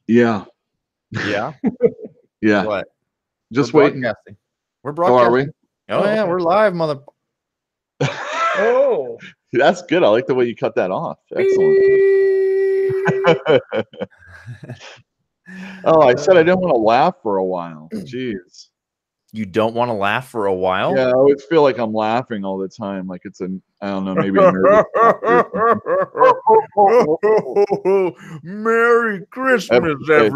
Yeah. Yeah. Yeah. What? Just We're waiting. broadcasting. We're Oh, are we? broadcasting. Oh, yeah, we're live, mother. Oh, That's good. I like the way you cut that off. Excellent. Oh, I said I didn't want to laugh for a while. Jeez. You don't want to laugh for a while? Yeah, I always feel like I'm laughing all the time. Like it's I don't know, maybe a nervous Merry Christmas, everybody.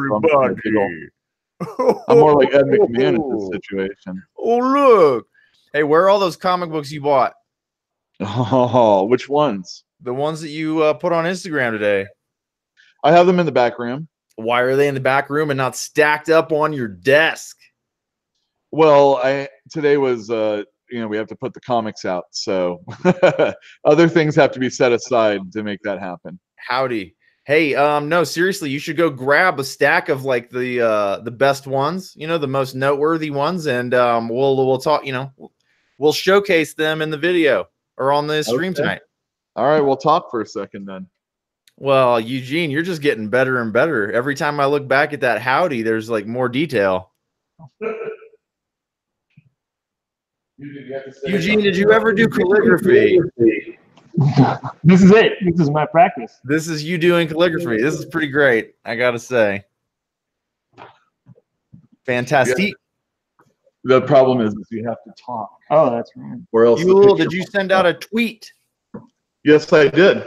I'm more like Ed McMahon in this situation. Oh, look. Hey, where are all those comic books you bought? Oh, which ones? The ones that you put on Instagram today. I have them in the back room. Why are they in the back room and not stacked up on your desk? Well, today was we have to put the comics out, so other things have to be set aside to make that happen. Howdy. Hey, no, seriously, you should go grab a stack of like the best ones, the most noteworthy ones, and we'll talk, we'll showcase them in the video or on the stream tonight. All right, we'll talk for a second then. Well, Eugene, you're just getting better and better. Every time I look back at that howdy, there's like more detail. Eugene, did you ever do calligraphy? This is it. This is my practice. This is you doing calligraphy. This is pretty great, I gotta say. Fantastic. Yeah. The problem is you have to talk. Oh, that's right. Or else Did you send out a tweet? Yes, I did.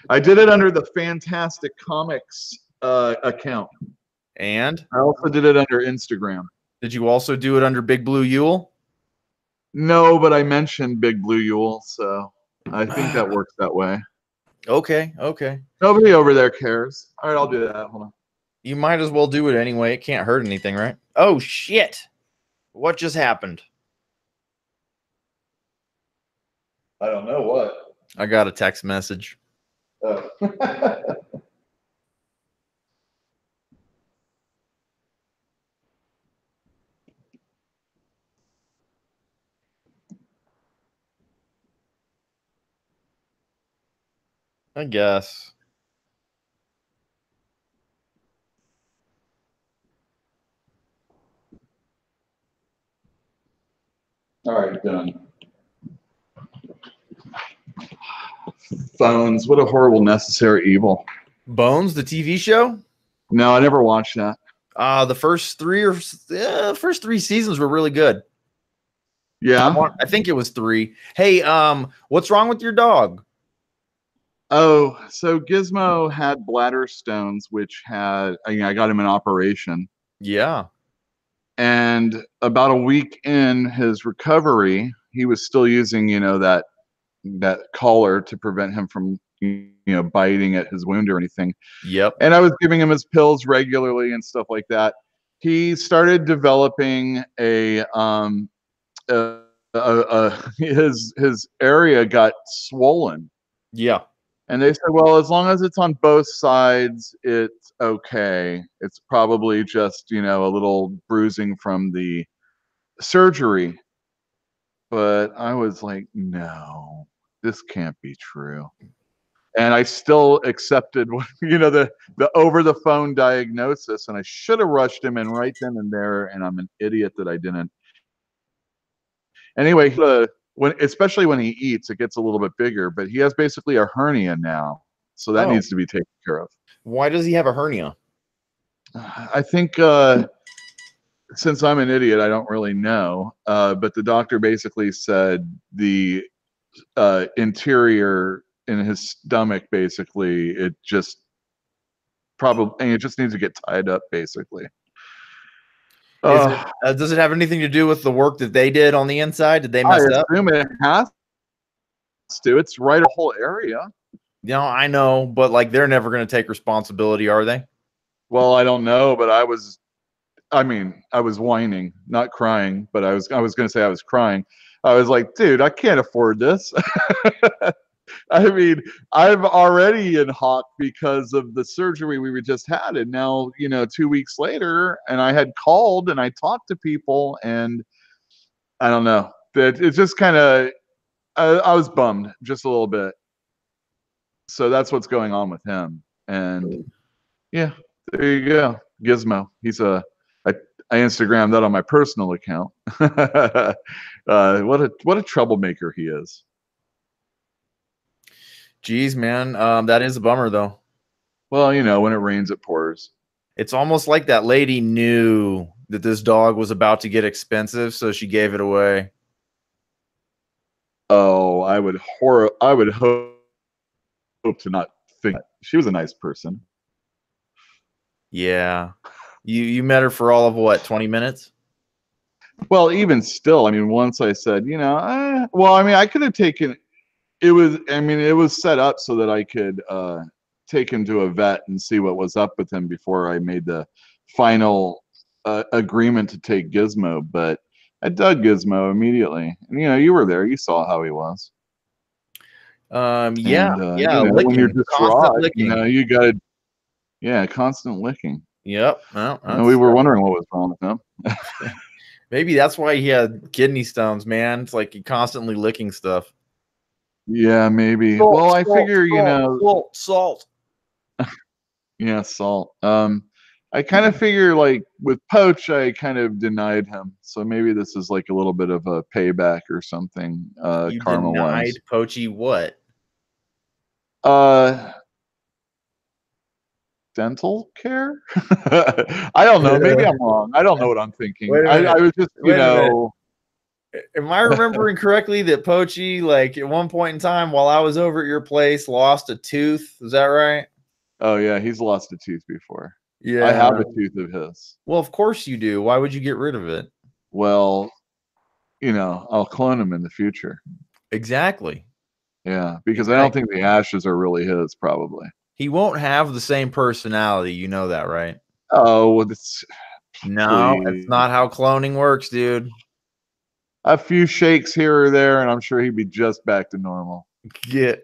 I did it under the Fantastic Comics account. And? I also did it under Instagram. Did you also do it under Big Blue Yule? No, but I mentioned Big Blue Yule, so I think that works that way. Okay. Nobody over there cares. All right, I'll do that. Hold on. You might as well do it anyway. It can't hurt anything, right? Oh, shit. What just happened? I don't know what. I got a text message. Oh. I guess. All right, done. Phones. What a horrible necessary evil. Bones, the TV show? No, I never watched that. The first three seasons were really good. Yeah. I think it was 3. Hey, what's wrong with your dog? Oh, so Gizmo had bladder stones, which I got him an operation. Yeah. And about a week in his recovery, he was still using, that collar to prevent him from, biting at his wound or anything. Yep. And I was giving him his pills regularly and stuff like that. He started developing his area got swollen. Yeah. And they said, well, as long as it's on both sides, it's okay. It's probably just, a little bruising from the surgery. But I was like, no, this can't be true. And I still accepted, the over the phone diagnosis. And I should have rushed him in right then and there. And I'm an idiot that I didn't. Anyway, especially when he eats, it gets a little bit bigger. But he has basically a hernia now. So that needs to be taken care of. Why does he have a hernia? I think since I'm an idiot, I don't really know. But the doctor basically said the interior in his stomach, basically, it just needs to get tied up, basically. Does it have anything to do with the work that they did on the inside? Did they mess up? I assume it has to. It's right a whole area. I know, but like they're never going to take responsibility, are they? Well, I don't know, but I was whining, not crying, but I was going to say I was crying. I was like, dude, I can't afford this. I mean, I'm already in hock because of the surgery we just had. And now, 2 weeks later, and I had called and I talked to people, and I don't know. It's just kind of, I was bummed just a little bit. so that's what's going on with him. And yeah, there you go. Gizmo. I Instagrammed that on my personal account. What a troublemaker he is. Jeez, man. That is a bummer though. Well, when it rains, it pours. It's almost like that lady knew that this dog was about to get expensive, so she gave it away. Oh, I would hope to not think that. She was a nice person. Yeah. You met her for all of what, 20 minutes? Well, even still, I mean, once I said, well, I mean, I could have taken it was set up so that I could take him to a vet and see what was up with him before I made the final agreement to take Gizmo. But I dug Gizmo immediately. And, you were there. You saw how he was. Yeah. And, yeah. when you're distraught, licking. You got to, constant licking. Yep. Well, we were wondering what was wrong with him. Maybe that's why he had kidney stones, man. It's like he constantly licking stuff. Yeah, maybe. Salt, well, I salt, figure, salt. Yeah, salt. I kind of figure like with Poach, I kind of denied him. So maybe this is like a little bit of a payback or something. You denied Poachy what? Dental care? I don't know. Maybe I'm wrong. I don't know what I'm thinking. I was just, Am I remembering correctly that Poachy, like at one point in time while I was over at your place, lost a tooth? Is that right? Oh yeah, he's lost a tooth before. Yeah, I have a tooth of his. Well, of course you do. Why would you get rid of it? Well, I'll clone him in the future. Exactly. Yeah, because I don't think the ashes are really his, probably. He won't have the same personality. You know that, right? Oh, well, no, that's not how cloning works, dude. A few shakes here or there, and I'm sure he'd be just back to normal. Yeah.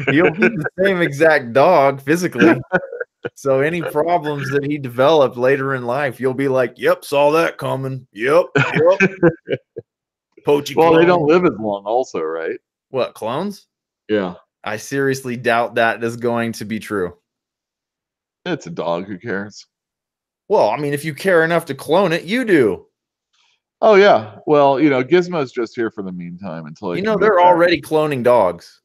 He'll be the same exact dog physically. So any problems that he developed later in life, you'll be like, yep, saw that coming. Yep. Poachy well, clone. They don't live as long also, right? What, clones? Yeah. I seriously doubt that is going to be true. It's a dog. Who cares? Well, I mean, if you care enough to clone it, you do. Oh, yeah. Well, Gizmo's just here for the meantime until they're already cloning dogs.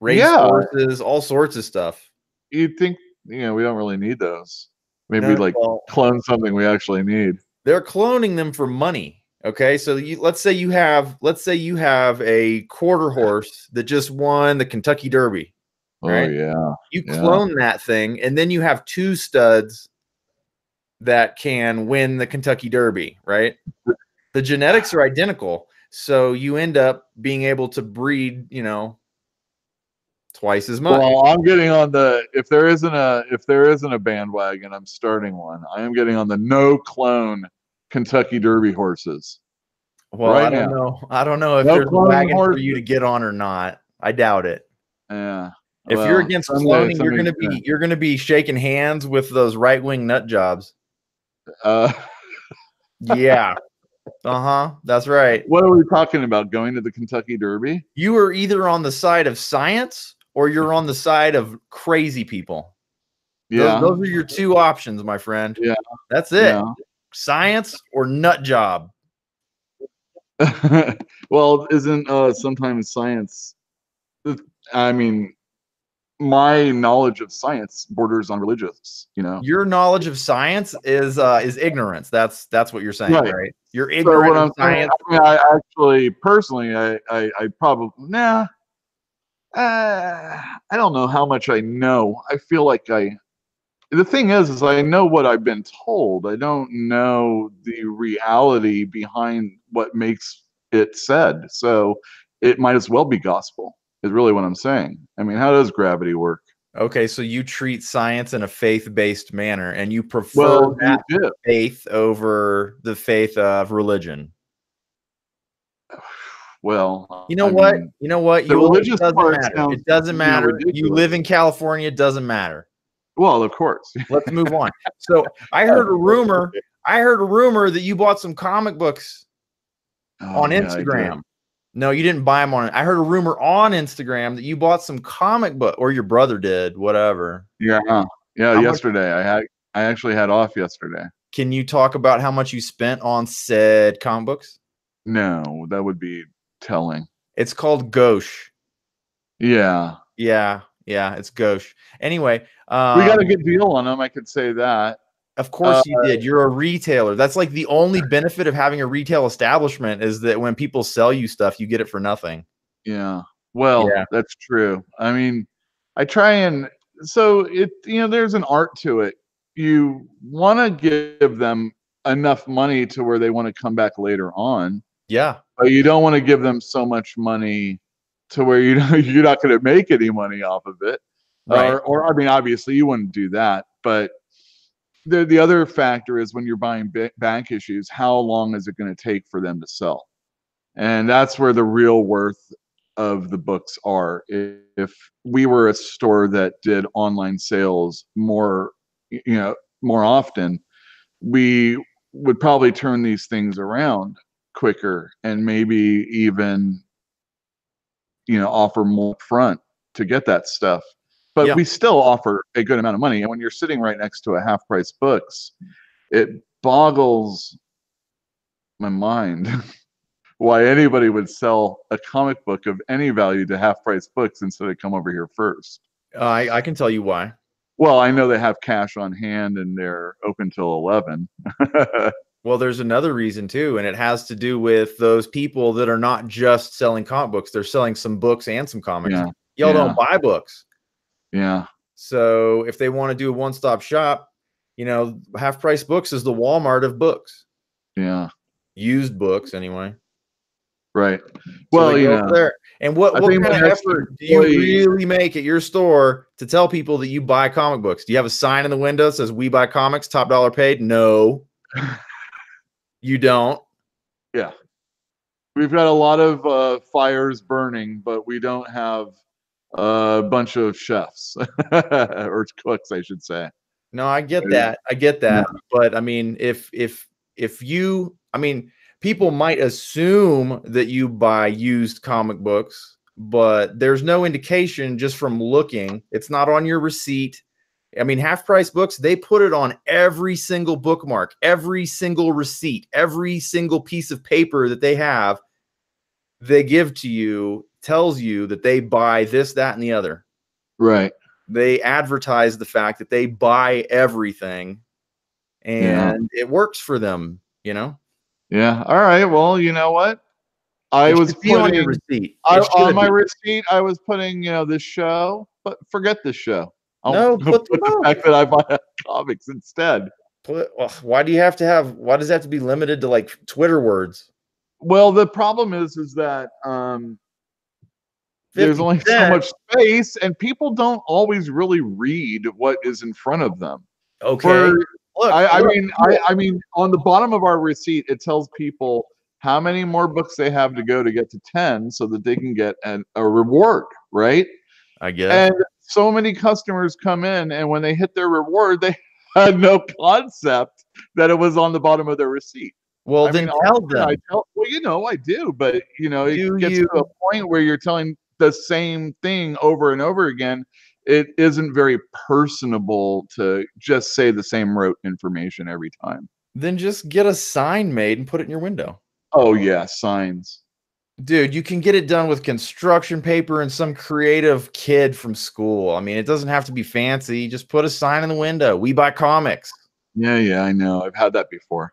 Race horses, all sorts of stuff. You'd think, we don't really need those. Maybe clone something we actually need. They're cloning them for money. Okay, so let's say you have a quarter horse that just won the Kentucky Derby. Right? Oh yeah. You clone that thing, and then you have two studs that can win the Kentucky Derby, right? The genetics are identical, so you end up being able to breed, twice as much. Well, I'm getting on the if there isn't a bandwagon, I'm starting one. I am getting on the no clone Kentucky Derby horses. Well, I don't know if there's a wagon for you to get on or not. I doubt it. Yeah. If you're against cloning, you're gonna be shaking hands with those right-wing nut jobs. Yeah. That's right. What are we talking about? Going to the Kentucky Derby? You are either on the side of science or you're on the side of crazy people. Yeah. Those are your two options, my friend. Yeah. That's it. Yeah. Science or nut job. Well, isn't sometimes science, I mean, my knowledge of science borders on religious, Your knowledge of science is ignorance. That's what you're saying, right? You're ignorant so what of science. I actually personally I probably I don't know how much I know. I feel like the thing is I know what I've been told. I don't know the reality behind what makes it said. So it might as well be gospel, is really what I'm saying. I mean, how does gravity work? Okay, so you treat science in a faith-based manner, and you prefer that faith over the faith of religion. Well, you know what? The religious part it doesn't matter. You live in California, it doesn't matter. Well, of course. Let's move on. So I heard a rumor that you bought some comic books on Instagram. No, you didn't buy them on. I heard a rumor on Instagram that you bought some comic book, or your brother did, whatever. Yeah, yeah. How much- Yesterday, I actually had off yesterday. Can you talk about how much you spent on said comic books? No, that would be telling. It's called Gauche. Yeah, Yeah, it's Gauche. Anyway, we got a good deal on them. I could say that. of course you did. You're a retailer. That's like the only benefit of having a retail establishment is that when people sell you stuff, you get it for nothing. Yeah. Well, Yeah. that's true. I mean, I try and so there's an art to it. You want to give them enough money to where they want to come back later on, Yeah. but you don't want to give them so much money to where you're not going to make any money off of it. Right. Or I mean, obviously you wouldn't do that, but the other factor is when you're buying bank issues, how long is it going to take for them to sell? And that's where the real worth of the books are. If we were a store that did online sales more often, we would probably turn these things around quicker and maybe even offer more front to get that stuff. But Yeah. we still offer a good amount of money. And when you're sitting right next to a half price books, it boggles my mind why anybody would sell a comic book of any value to half price books instead of come over here first. I can tell you why. Well, I know they have cash on hand and they're open till 11. Well, there's another reason too, and it has to do with those people that are not just selling comic books. They're selling some books and some comics. Yeah. Y'all don't buy books. Yeah. So if they want to do a one-stop shop, Half Price Books is the Walmart of books. Yeah. Used books anyway. Right. So well, they go over there. And what kind of effort do you really make at your store to tell people that you buy comic books? Do you have a sign in the window that says "We buy comics, top dollar paid"? No, you don't. Yeah. We've got a lot of fires burning, but we don't have a bunch of chefs or cooks, I should say. No, I get that. Yeah. But I mean, if you, people might assume that you buy used comic books, but there's no indication just from looking. It's not on your receipt. I mean, Half Price Books, they put it on every single bookmark, every single receipt, every single piece of paper that they have, they give to you, tells you that they buy this, that, and the other. Right. They advertise the fact that they buy everything, and it works for them, Yeah. All right. Well, you know what? I was putting on your receipt. On my receipt, I was putting, this show, but forget this show. I'll put the fact that I buy comics instead. Why does it have to be limited to like Twitter words? Well, the problem is that there's only so much space, and people don't always really read what is in front of them. Okay. I mean, on the bottom of our receipt, it tells people how many more books they have to go to get to 10 so that they can get a reward, right? I guess. And so many customers come in, and when they hit their reward, they had no concept that it was on the bottom of their receipt. Well, then tell them. I do, but it gets to a point where you're telling the same thing over and over again. It isn't very personable to just say the same rote information every time. Then just get a sign made and put it in your window. Oh yeah, signs. Dude, you can get it done with construction paper and some creative kid from school. I mean, it doesn't have to be fancy. Just put a sign in the window. We buy comics. Yeah, I know. I've had that before.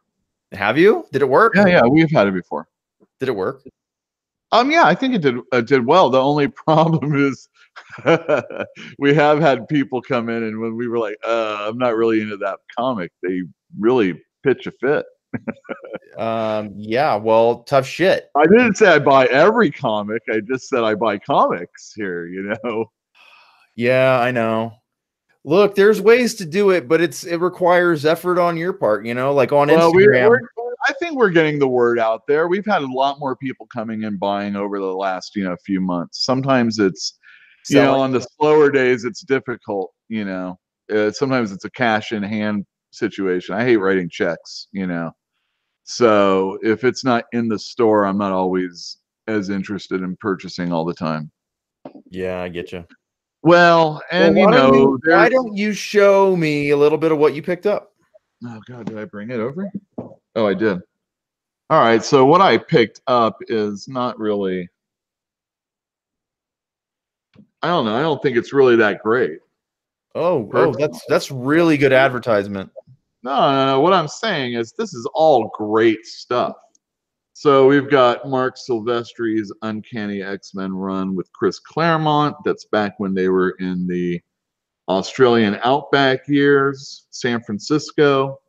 Have you? Did it work? Yeah, we've had it before. Did it work? Yeah, I think it did well. The only problem is we have had people come in, and when we were like, I'm not really into that comic, they really pitch a fit. Yeah, well, tough shit. I didn't say I buy every comic. I just said I buy comics here, Yeah, I know. Look, there's ways to do it, but it requires effort on your part, like on Instagram. I think we're getting the word out there. We've had a lot more people coming and buying over the last, few months. Sometimes it's, on the slower days, it's difficult, sometimes it's a cash in hand situation. I hate writing checks, So if it's not in the store, I'm not always as interested in purchasing all the time. Yeah, I get you. Well, and why there's don't you show me a little bit of what you picked up? oh god, did I bring it over? Oh, I did. All right, so what I picked up is not really, I don't know, I don't think it's really that great. Oh, that's really good advertisement. No, what I'm saying is this is all great stuff. So we've got Mark Silvestri's Uncanny X-Men run with Chris Claremont. That's back when they were in the Australian Outback years, San Francisco.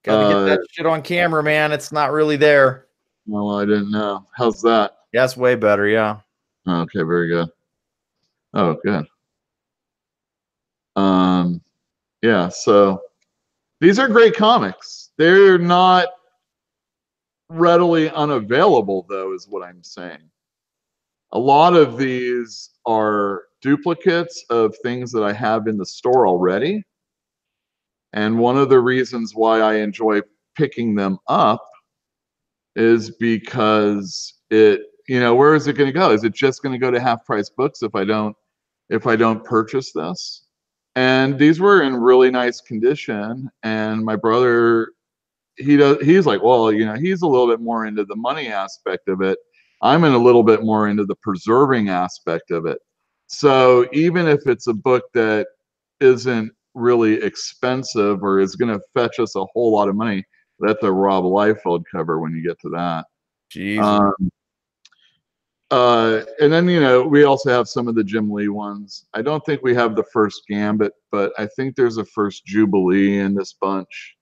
Got to get that shit on camera, man. It's not really there. Well, I didn't know. How's that? Yeah, it's way better. Yeah. Okay, very good. Oh, good. Yeah, so these are great comics. They're not readily unavailable, though, is what I'm saying. A lot of these are duplicates of things that I have in the store already. And one of the reasons why I enjoy picking them up is because where is it going to go? Is it just going to go to Half Price Books if I don't purchase this? And these were in really nice condition. And my brother, he's like, well, he's a little bit more into the money aspect of it. I'm in a little bit more into the preserving aspect of it. So even if it's a book that isn't really expensive or is going to fetch us a whole lot of money, that's a Rob Liefeld cover when you get to that. Jesus. And then, we also have some of the Jim Lee ones. I don't think we have the first Gambit, but I think there's a first Jubilee in this bunch.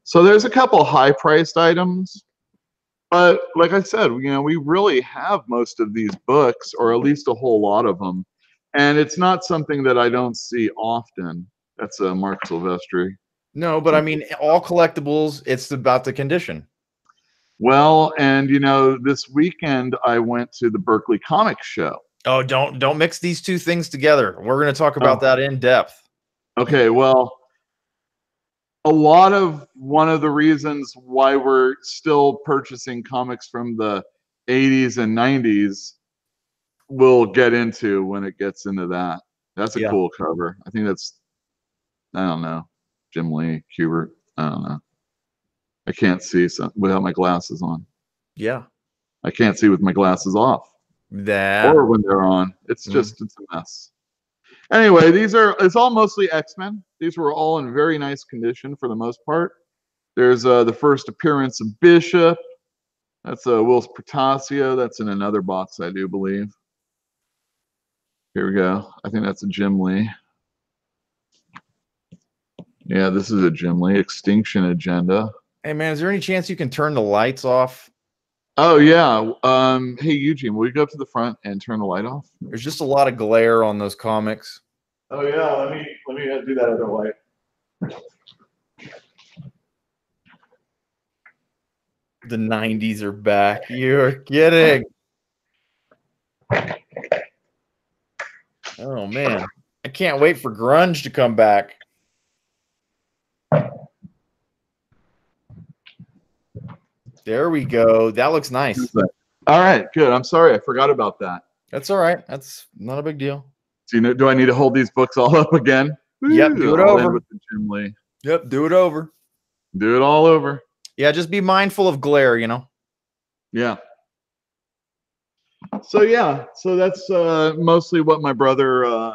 So there's a couple high-priced items. But like I said, we really have most of these books, or at least a whole lot of them. And it's not something that I don't see often. That's Mark Silvestri. No, but I mean, all collectibles, it's about the condition. Well, and this weekend I went to the Berkeley Comics Show. Oh, don't mix these two things together. We're going to talk about that in depth. Okay, well, one of the reasons why we're still purchasing comics from the 80s and 90s we'll get into when it gets into that. That's a cool cover. I think I don't know, Jim Lee, Kubert. I don't know. I can't see without my glasses on. Yeah. I can't see with my glasses off. Or when they're on. It's just, it's a mess. Anyway, it's all mostly X-Men. These were all in very nice condition for the most part. There's the first appearance of Bishop. That's Whilce Portacio. That's in another box, I do believe. Here we go. I think that's a Jim Lee. Yeah, this is a Jim Lee. Extinction Agenda. Hey, man, is there any chance you can turn the lights off? Oh, yeah. Hey, Eugene, will you go up to the front and turn the light off? There's just a lot of glare on those comics. Oh, yeah. Let me do that other light. The 90s are back. You're kidding. Oh, man. I can't wait for grunge to come back. There we go. That looks nice. All right, good. I'm sorry. I forgot about that. That's all right. That's not a big deal. So, do I need to hold these books all up again? Yep, do it over. With the Jim Lee. Yep, do it over. Do it all over. Yeah, just be mindful of glare, Yeah. So, yeah. So that's mostly what my brother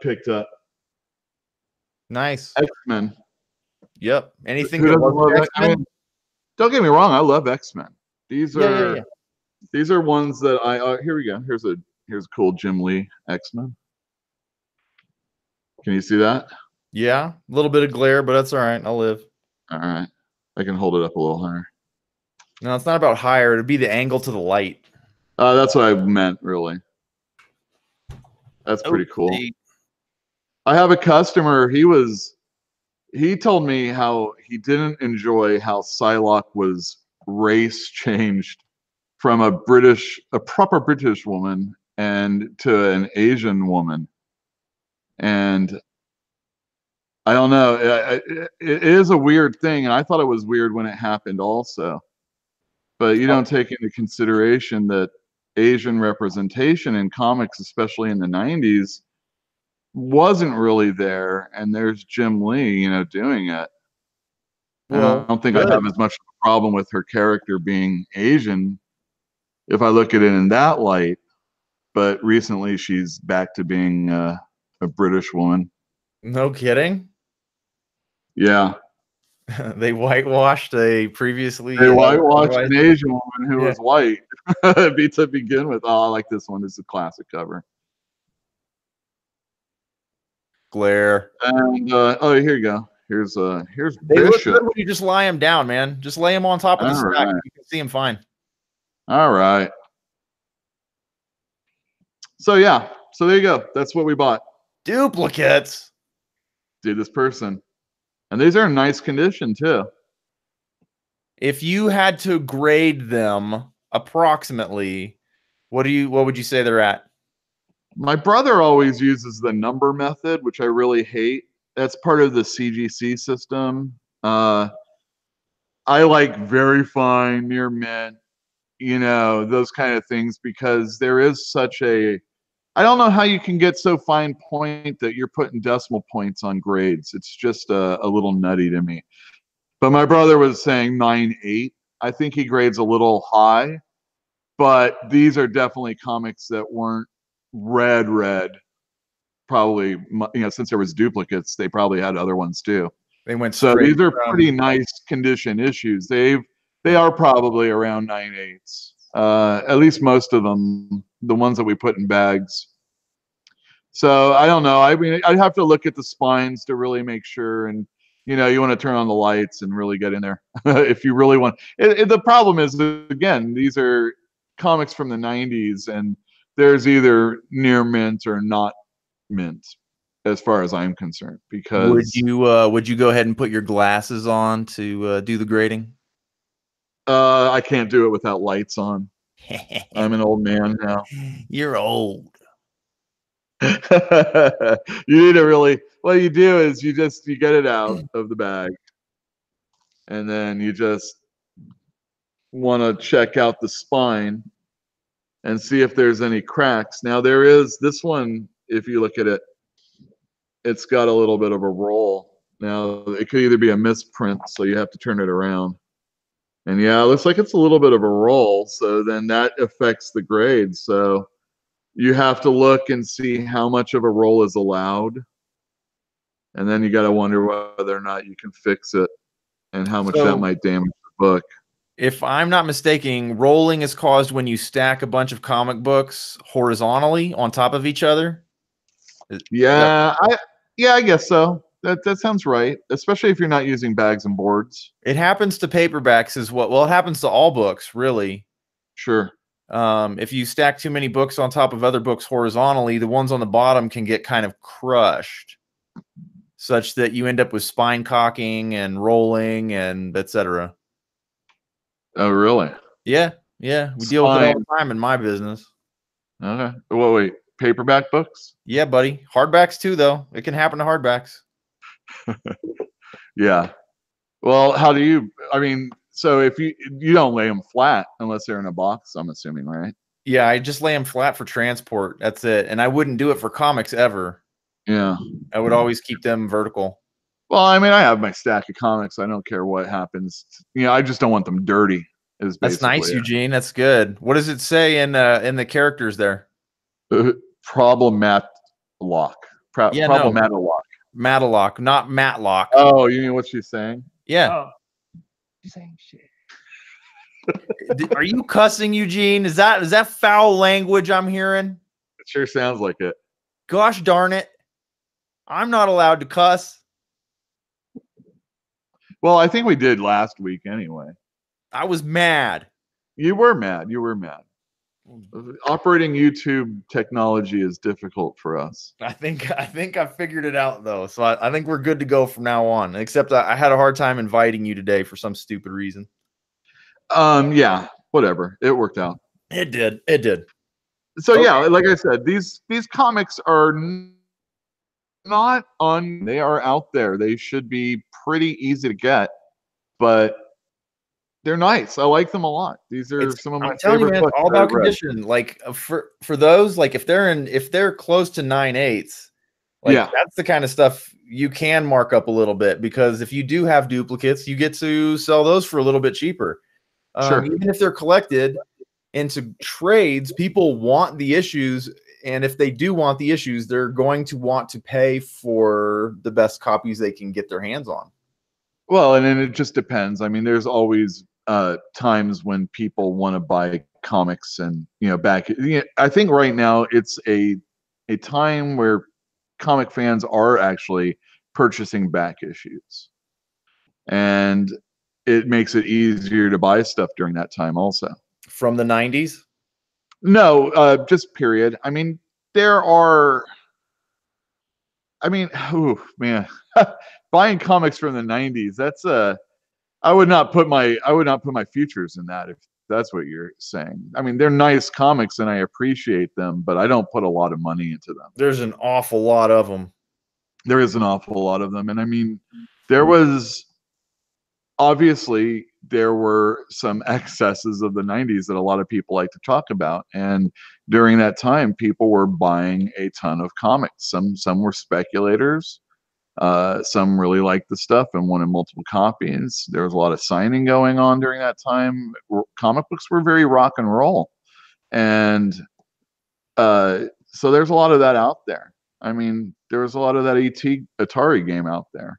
picked up. Nice. X-Men. Yep. Anything Who that doesn't love X-Men? I mean, don't get me wrong. I love X-Men. These are Yeah. These are ones that here we go. Here's a cool Jim Lee X-Men. Can you see that? Yeah, a little bit of glare, but that's all right. I'll live. All right. I can hold it up a little higher. No, it's not about higher. It'd be the angle to the light. That's what I meant, really. That's pretty cool. I have a customer. He told me how he didn't enjoy how Psylocke was race changed from a proper British woman and to an Asian woman. And I don't know. It is a weird thing, and I thought it was weird when it happened also. but you don't take into consideration that Asian representation in comics, especially in the 90s, wasn't really there. And there's Jim Lee, you know, doing it. And I don't think I have as much of a problem with her character being Asian if I look at it in that light. But recently she's back to being a British woman. No kidding. Yeah. They whitewashed a previously. They whitewashed an Asian woman who was white to begin with. Oh, I like this one. This is a classic cover. Glare. And oh, here you go. Here's they look Bishop. good when you just lie him down, man. Just lay him on top of the stack. Right. You can see him fine. All right. So yeah, so there you go. That's what we bought. Duplicates. Dude, this person. And these are in nice condition too. If you had to grade them approximately, what would you say they're at? My brother always uses the number method, which I really hate. That's part of the CGC system. I like very fine, near mint, you know, those kind of things, because there is such a, I don't know how you can get so fine point that you're putting decimal points on grades. It's just a little nutty to me. But my brother was saying 9.8. I think he grades a little high, but these are definitely comics that weren't read. Probably, you know, since there was duplicates, they probably had other ones too. They went so these are pretty nice condition issues. They are probably around 9.8. At least most of them, the ones that we put in bags. So I don't know. I mean, I'd have to look at the spines to really make sure. And you know, you want to turn on the lights and really get in there if you really want. The problem is, again, these are comics from the 90s, and there's either near mint or not mint, as far as I'm concerned. Because would you go ahead and put your glasses on to do the grading? I can't do it without lights on. I'm an old man now. You're old. You need to really, what you do is you get it out of the bag, and then you just want to check out the spine and see if there's any cracks. Now there is this one, if you look at it, it's got a little bit of a roll. Now it could either be a misprint, so you have to turn it around. And yeah, it looks like it's a little bit of a roll, so then that affects the grade. So you have to look and see how much of a roll is allowed. And then you got to wonder whether or not you can fix it and how much that might damage the book. If I'm not mistaken, rolling is caused when you stack a bunch of comic books horizontally on top of each other. Yeah, I guess so. That sounds right, especially if you're not using bags and boards. It happens to paperbacks as well. Well, it happens to all books, really. Sure. If you stack too many books on top of other books horizontally, the ones on the bottom can get kind of crushed, such that you end up with spine cocking and rolling and etc. Oh, really? Yeah. We deal with it all the time in my business. Okay. Well, wait, paperback books? Yeah, buddy. Hardbacks too, though. It can happen to hardbacks. Yeah. Well, how do you? I mean, so if you don't lay them flat unless they're in a box, I'm assuming, right? Yeah, I just lay them flat for transport. That's it. And I wouldn't do it for comics ever. Yeah. I would always keep them vertical. Well, I mean, I have my stack of comics. I don't care what happens. You know, I just don't want them dirty. That's nice, Eugene. That's good. What does it say in the characters there? Problematic. Matlock, not Matlock. Oh, you mean what she's saying? Yeah. Oh. She's saying shit. Are you cussing, Eugene? Is that foul language I'm hearing? It sure sounds like it. Gosh darn it. I'm not allowed to cuss. Well, I think we did last week anyway. I was mad. You were mad. Operating YouTube technology is difficult for us. I think I figured it out though. So I think we're good to go from now on. Except I had a hard time inviting you today for some stupid reason. Yeah, whatever. It worked out. It did. So okay. Yeah, like I said, these comics are not on. They are out there. They should be pretty easy to get, but they're nice. I like them a lot. These are some of my I'm telling you, favorite man, it's books all that I've about read. condition. Like for those, like if they're close to 9/8, like Yeah. that's the kind of stuff you can mark up a little bit, because if you do have duplicates, you get to sell those for a little bit cheaper. Sure. Even if they're collected into trades, people want the issues, and if they do want the issues, they're going to want to pay for the best copies they can get their hands on. Well, and then it just depends. I mean, there's always times when people want to buy comics, and back. I think right now it's a time where comic fans are actually purchasing back issues, and it makes it easier to buy stuff during that time also. From the 90s? No, just period. I mean, there are. I mean, oh man, buying comics from the 90s. That's I would not put my futures in that, if that's what you're saying. I mean, they're nice comics and I appreciate them, but I don't put a lot of money into them. There's an awful lot of them. There is an awful lot of them, and I mean, there was obviously there were some excesses of the 90s that a lot of people like to talk about, and during that time people were buying a ton of comics. Some were speculators, some really liked the stuff and wanted multiple copies. There was a lot of signing going on during that time. Comic books were very rock and roll, and so there's a lot of that out there. I mean, there was a lot of that Atari game out there.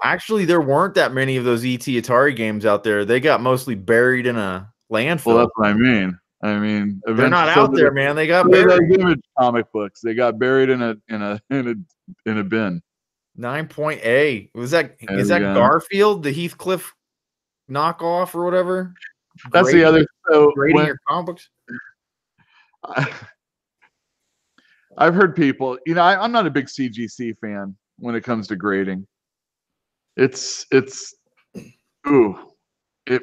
Actually, there weren't that many of those ET Atari games out there. They got mostly buried in a landfill. Well, that's what I mean. I mean, they're not out there, man. They got buried. Image comic books. They got buried in a bin. 9.A. Is that Garfield, the Heathcliff knockoff or whatever? That's the other. So grading your comic books. I've heard people. I'm not a big CGC fan when it comes to grading. It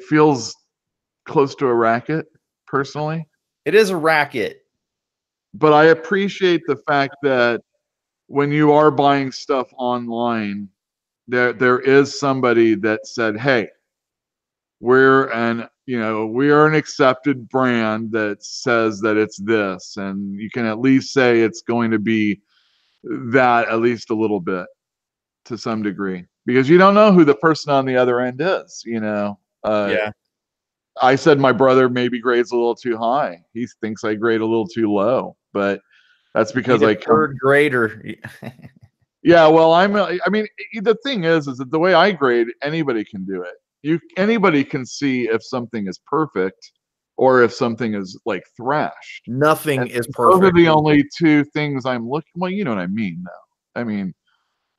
feels close to a racket, personally. It is a racket. But I appreciate the fact that when you are buying stuff online, there is somebody that said, "Hey, we are an accepted brand that says that it's this, and you can at least say it's going to be that at least a little bit, to some degree, because you don't know who the person on the other end is." Yeah. I said my brother maybe grades a little too high. He thinks I grade a little too low, but that's because I third grader. Yeah, well, I mean, the thing is that the way I grade, anybody can do it. Anybody can see if something is perfect or if something is like thrashed. Nothing is perfect. Those are the only two things I'm looking. Well, you know what I mean, though. I mean,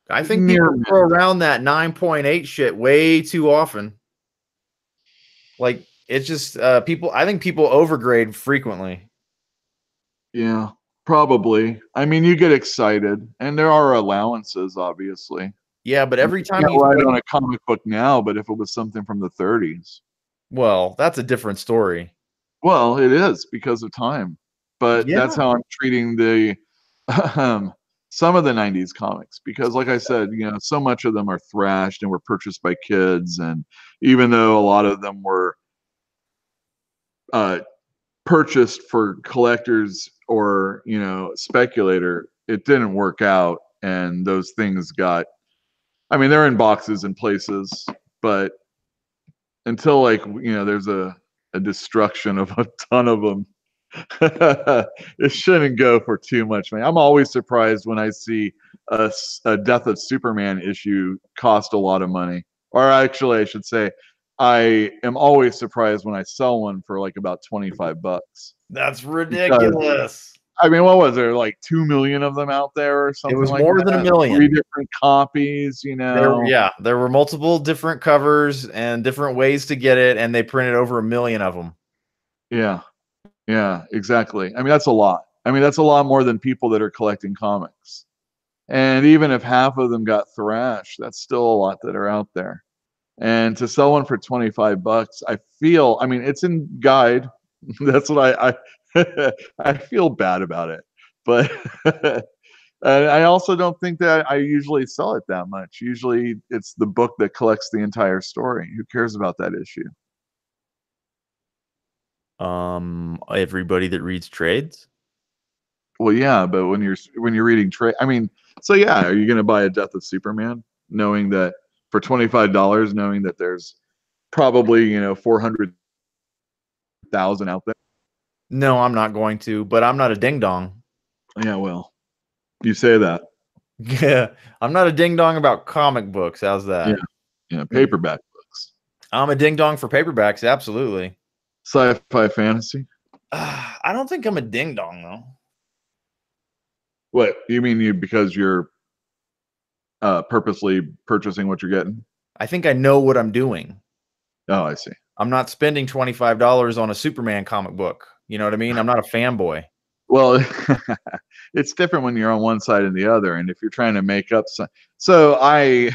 I think people throw around that 9.8 shit way too often. Like, it's just people. I think people overgrade frequently. Yeah, probably. I mean, you get excited, and there are allowances, obviously. Yeah, but every time you write on a comic book now, but if it was something from the 30s, well, that's a different story. Well, it is because of time, but that's how I'm treating the some of the 90s comics, because like I said, so much of them are thrashed and were purchased by kids, and even though a lot of them were purchased for collectors or speculator, it didn't work out, and those things they're in boxes and places, but until there's a destruction of a ton of them, it shouldn't go for too much, man. I'm always surprised when I see a Death of Superman issue cost a lot of money, or actually I should say I am always surprised when I sell one for like about $25. That's ridiculous. I mean, what was there, like 2 million of them out there or something? It was like more that? than 1 million. 3 different copies, There were multiple different covers and different ways to get it, and they printed over 1 million of them. Yeah, exactly. I mean, that's a lot. That's a lot more than people that are collecting comics. And even if half of them got thrashed, that's still a lot that are out there. And to sell one for $25, I feel, it's in guide. That's what I feel bad about it. But I also don't think that I usually sell it that much. Usually it's the book that collects the entire story. Who cares about that issue? Everybody that reads trades. Well, yeah, but when you're reading trade, I mean, so yeah, are you going to buy a Death of Superman, knowing that for $25, knowing that there's probably 400,000 out there? No, I'm not going to, but I'm not a ding dong. Yeah, well, you say that. Yeah, I'm not a ding dong about comic books. How's that? Yeah, paperback books, I'm a ding dong for paperbacks. Absolutely. sci-fi, fantasy. I don't think I'm a ding dong though. What you mean? Because you're purposely purchasing what you're getting? I think I know what I'm doing. Oh, I see. I'm not spending $25 on a Superman comic book. You know what I mean? I'm not a fanboy. Well, it's different when you're on one side and the other, and if you're trying to make up so I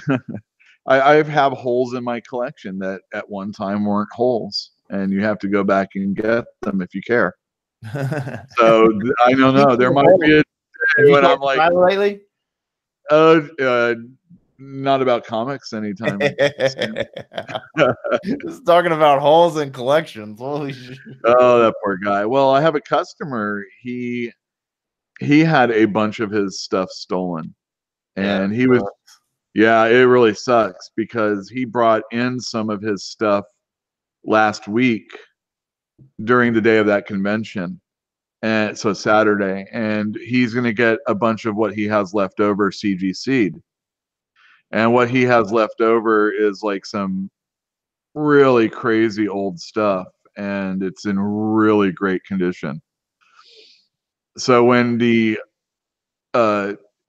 I have holes in my collection that at one time weren't holes, and you have to go back and get them if you care. So I don't know. There might be a day when I'm like, lately? Not about comics anytime. Just talking about holes in collections. Holy shit. Oh, that poor guy. Well, I have a customer. He had a bunch of his stuff stolen, and he was, yeah, it really sucks because he brought in some of his stuff last week during the day of that convention, and so Saturday, and he's going to get a bunch of what he has left over CGC'd. And what he has left over is like some really crazy old stuff, and it's in really great condition. So when the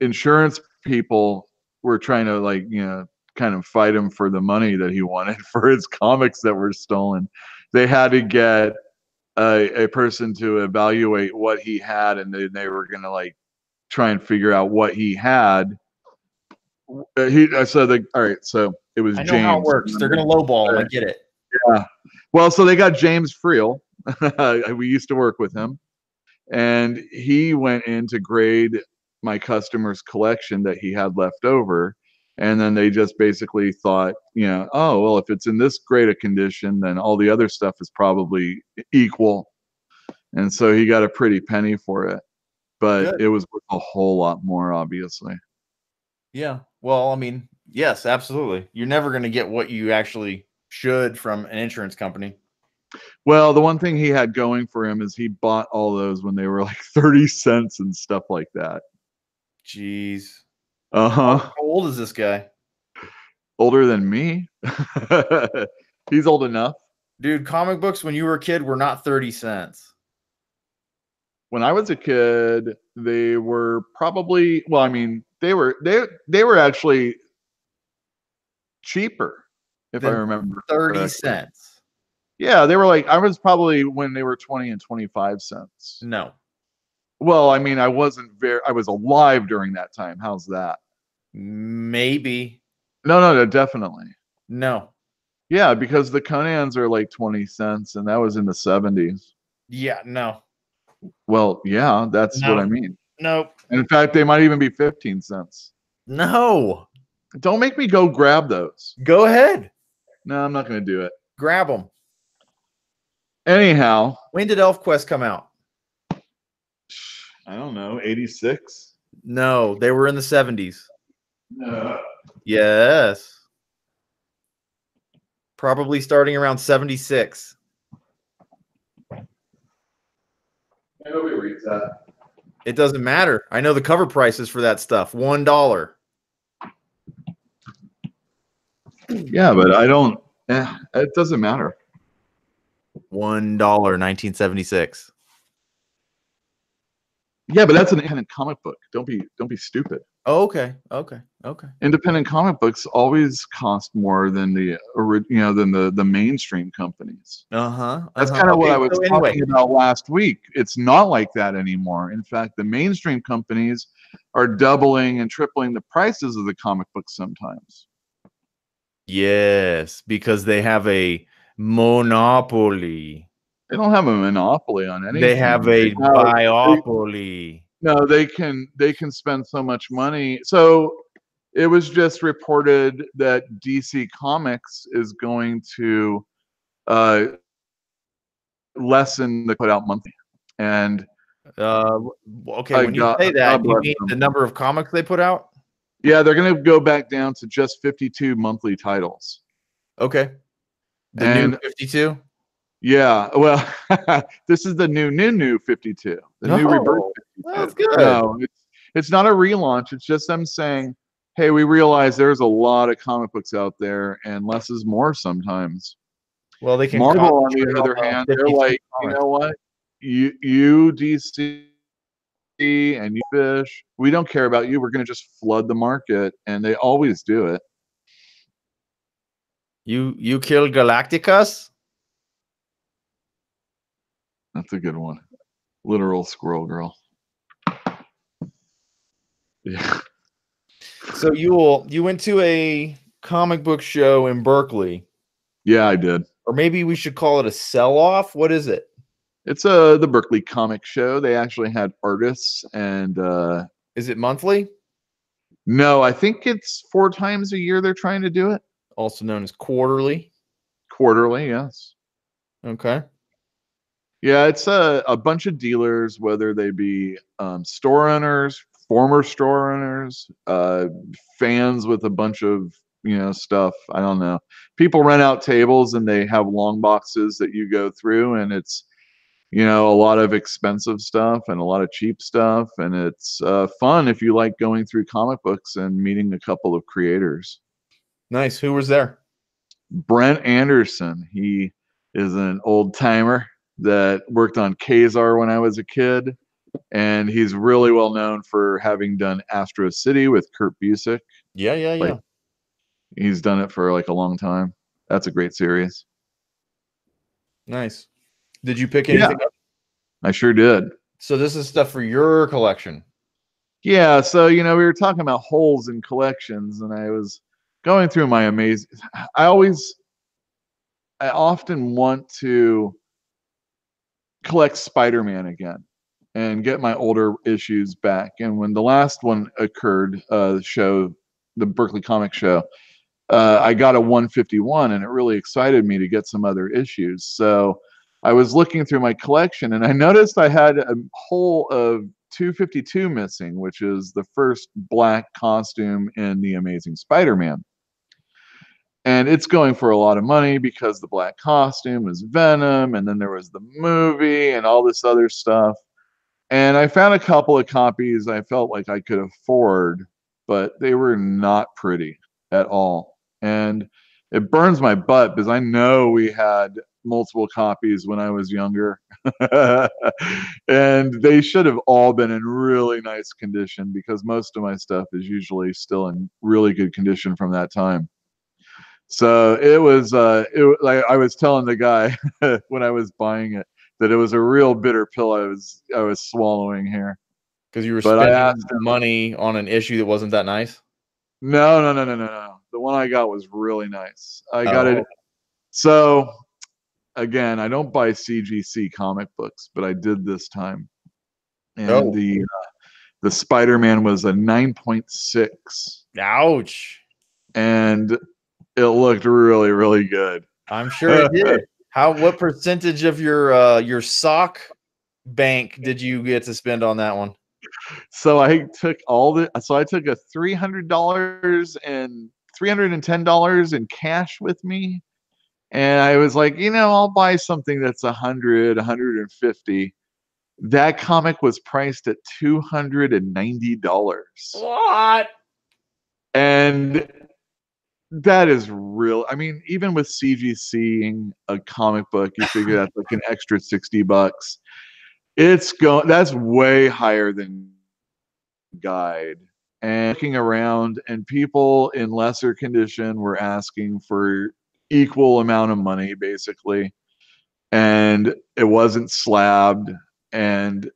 insurance people were trying to kind of fight him for the money that he wanted for his comics that were stolen, they had to get a person to evaluate what he had, and they were going to try and figure out what he had. All right, so it was I know James. how it works. They're gonna lowball. I get it. Yeah. Well, so they got James Friel. We used to work with him, and he went in to grade my customer's collection that he had left over, and then they just basically thought, oh well, if it's in this great a condition, then all the other stuff is probably equal, and so he got a pretty penny for it, but Good. it was worth a whole lot more, obviously. Yeah. Well, I mean, yes, absolutely. You're never going to get what you actually should from an insurance company. Well, the one thing he had going for him is he bought all those when they were like 30 cents and stuff like that. Jeez. Uh-huh. How old is this guy? Older than me. He's old enough. Dude, comic books when you were a kid were not 30 cents. When I was a kid, they were probably, well, I mean, they were actually cheaper, if I remember 30 correctly. cents. Yeah, they were I was probably when they were 20 and 25 cents. No. Well, I mean, I was alive during that time. How's that? Maybe. No, definitely. No. Yeah, because the Conans are like 20 cents, and that was in the 70s. Yeah, no. Well, yeah, that's what I mean. Nope. And in fact, they might even be 15 cents. No. Don't make me go grab those. Go ahead. No, I'm not going to do it. Grab them. Anyhow. When did ElfQuest come out? I don't know, 86? No, they were in the 70s. No. Yes. Probably starting around 76. Nobody reads that. It doesn't matter. I know the cover prices for that stuff. $1. Yeah, but I don't. It doesn't matter. $1, 1976. Yeah, but that's an independent comic book. Don't be stupid. Oh, okay. Independent comic books always cost more than the mainstream companies. That's kind of what I was talking about last week. It's not like that anymore. In fact, the mainstream companies are doubling and tripling the prices of the comic books sometimes. Yes, because they have a monopoly. They don't have a monopoly on anything. They have a biopoly. No, they can spend so much money. So it was just reported that DC Comics is going to lessen the put out monthly. And Okay, when you say that, you mean the number of comics they put out? Yeah, they're going to go back down to just 52 monthly titles. Okay. The new 52? Yeah, well, this is the new 52. The new rebirth 52. That's good. No, it's not a relaunch. It's just them saying, hey, we realize there's a lot of comic books out there, and less is more sometimes. Well, they can. Marvel, on the other hand, they're like, you know what? You DC and you Fish, we don't care about you. We're going to just flood the market, and they always do it. You kill Galacticus? That's a good one. Literal Squirrel Girl. Yeah. So you went to a comic book show in Berkeley. Yeah, I did. Or maybe we should call it a sell-off. What is it? It's the Berkeley Comic Show. They actually had artists and is it monthly? No, I think it's 4 times a year they're trying to do it. Also known as quarterly. Quarterly, yes. Okay. Yeah, it's a bunch of dealers, whether they be store owners, former store owners, fans with a bunch of stuff. I don't know. People rent out tables and they have long boxes that you go through, and it's a lot of expensive stuff and a lot of cheap stuff, and it's fun if you like going through comic books and meeting a couple of creators. Nice. Who was there? Brent Anderson. He is an old timer that worked on Kazar when I was a kid, and he's really well known for having done Astro City with Kurt Busiek. Yeah. He's done it for like a long time. That's a great series. Nice. Did you pick anything up? I sure did. So this is stuff for your collection. Yeah, so we were talking about holes in collections, and I was going through my amazing. I often want to collect Spider-Man again and get my older issues back. And when the last one occurred, the Berkeley Comic Show, I got a 151, and it really excited me to get some other issues. So I was looking through my collection, and I noticed I had a whole of 252 missing, which is the first black costume in The Amazing Spider-Man. And it's going for a lot of money because the black costume is Venom, and then there was the movie and all this other stuff. And I found a couple of copies I felt like I could afford, but they were not pretty at all. And it burns my butt because I know we had multiple copies when I was younger. And they should have all been in really nice condition, because most of my stuff is usually still in really good condition from that time. So it was like I was telling the guy when I was buying it that it was a real bitter pill I was swallowing here. Because you were spending money on an issue that wasn't that nice? No. The one I got was really nice. I got it. So again, I don't buy CGC comic books, but I did this time. And the Spider-Man was a 9.6. Ouch. And it looked really, really good. I'm sure it did. What percentage of your sock bank did you get to spend on that one? So I took a $300 and $310 in cash with me, and I was like, I'll buy something that's $150. That comic was priced at $290. What? And that is real. I mean, even with CGCing a comic book, you figure that's like an extra $60. That's way higher than guide. And looking around, and people in lesser condition were asking for equal amount of money, basically. And it wasn't slabbed, and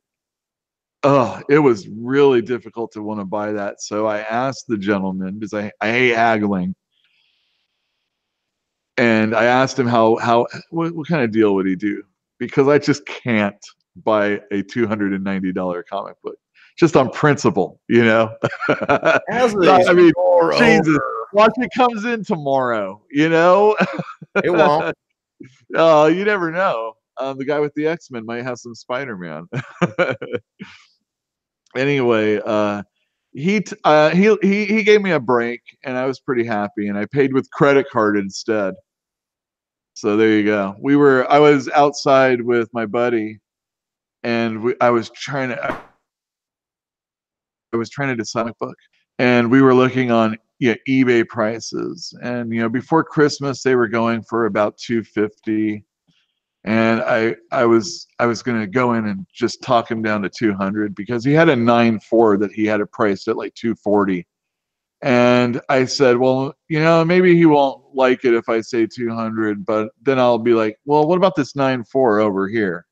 it was really difficult to want to buy that. So I asked the gentleman, because I hate haggling. And I asked him what kind of deal would he do? Because I just can't buy a $290 comic book, just on principle, I mean, Jesus, watch it comes in tomorrow, It won't. Oh, you never know. the guy with the X-Men might have some Spider-Man. Anyway, he gave me a break, and I was pretty happy, and I paid with credit card instead. So there you go. I was outside with my buddy, and I was trying to decide a book, and we were looking on eBay prices, and before Christmas they were going for about $250, and I was gonna go in and just talk him down to 200 because he had a 9.4 that he had it priced at like 240. And I said, well, maybe he won't like it if I say 200, but then I'll be like, well, what about this 9.4 over here?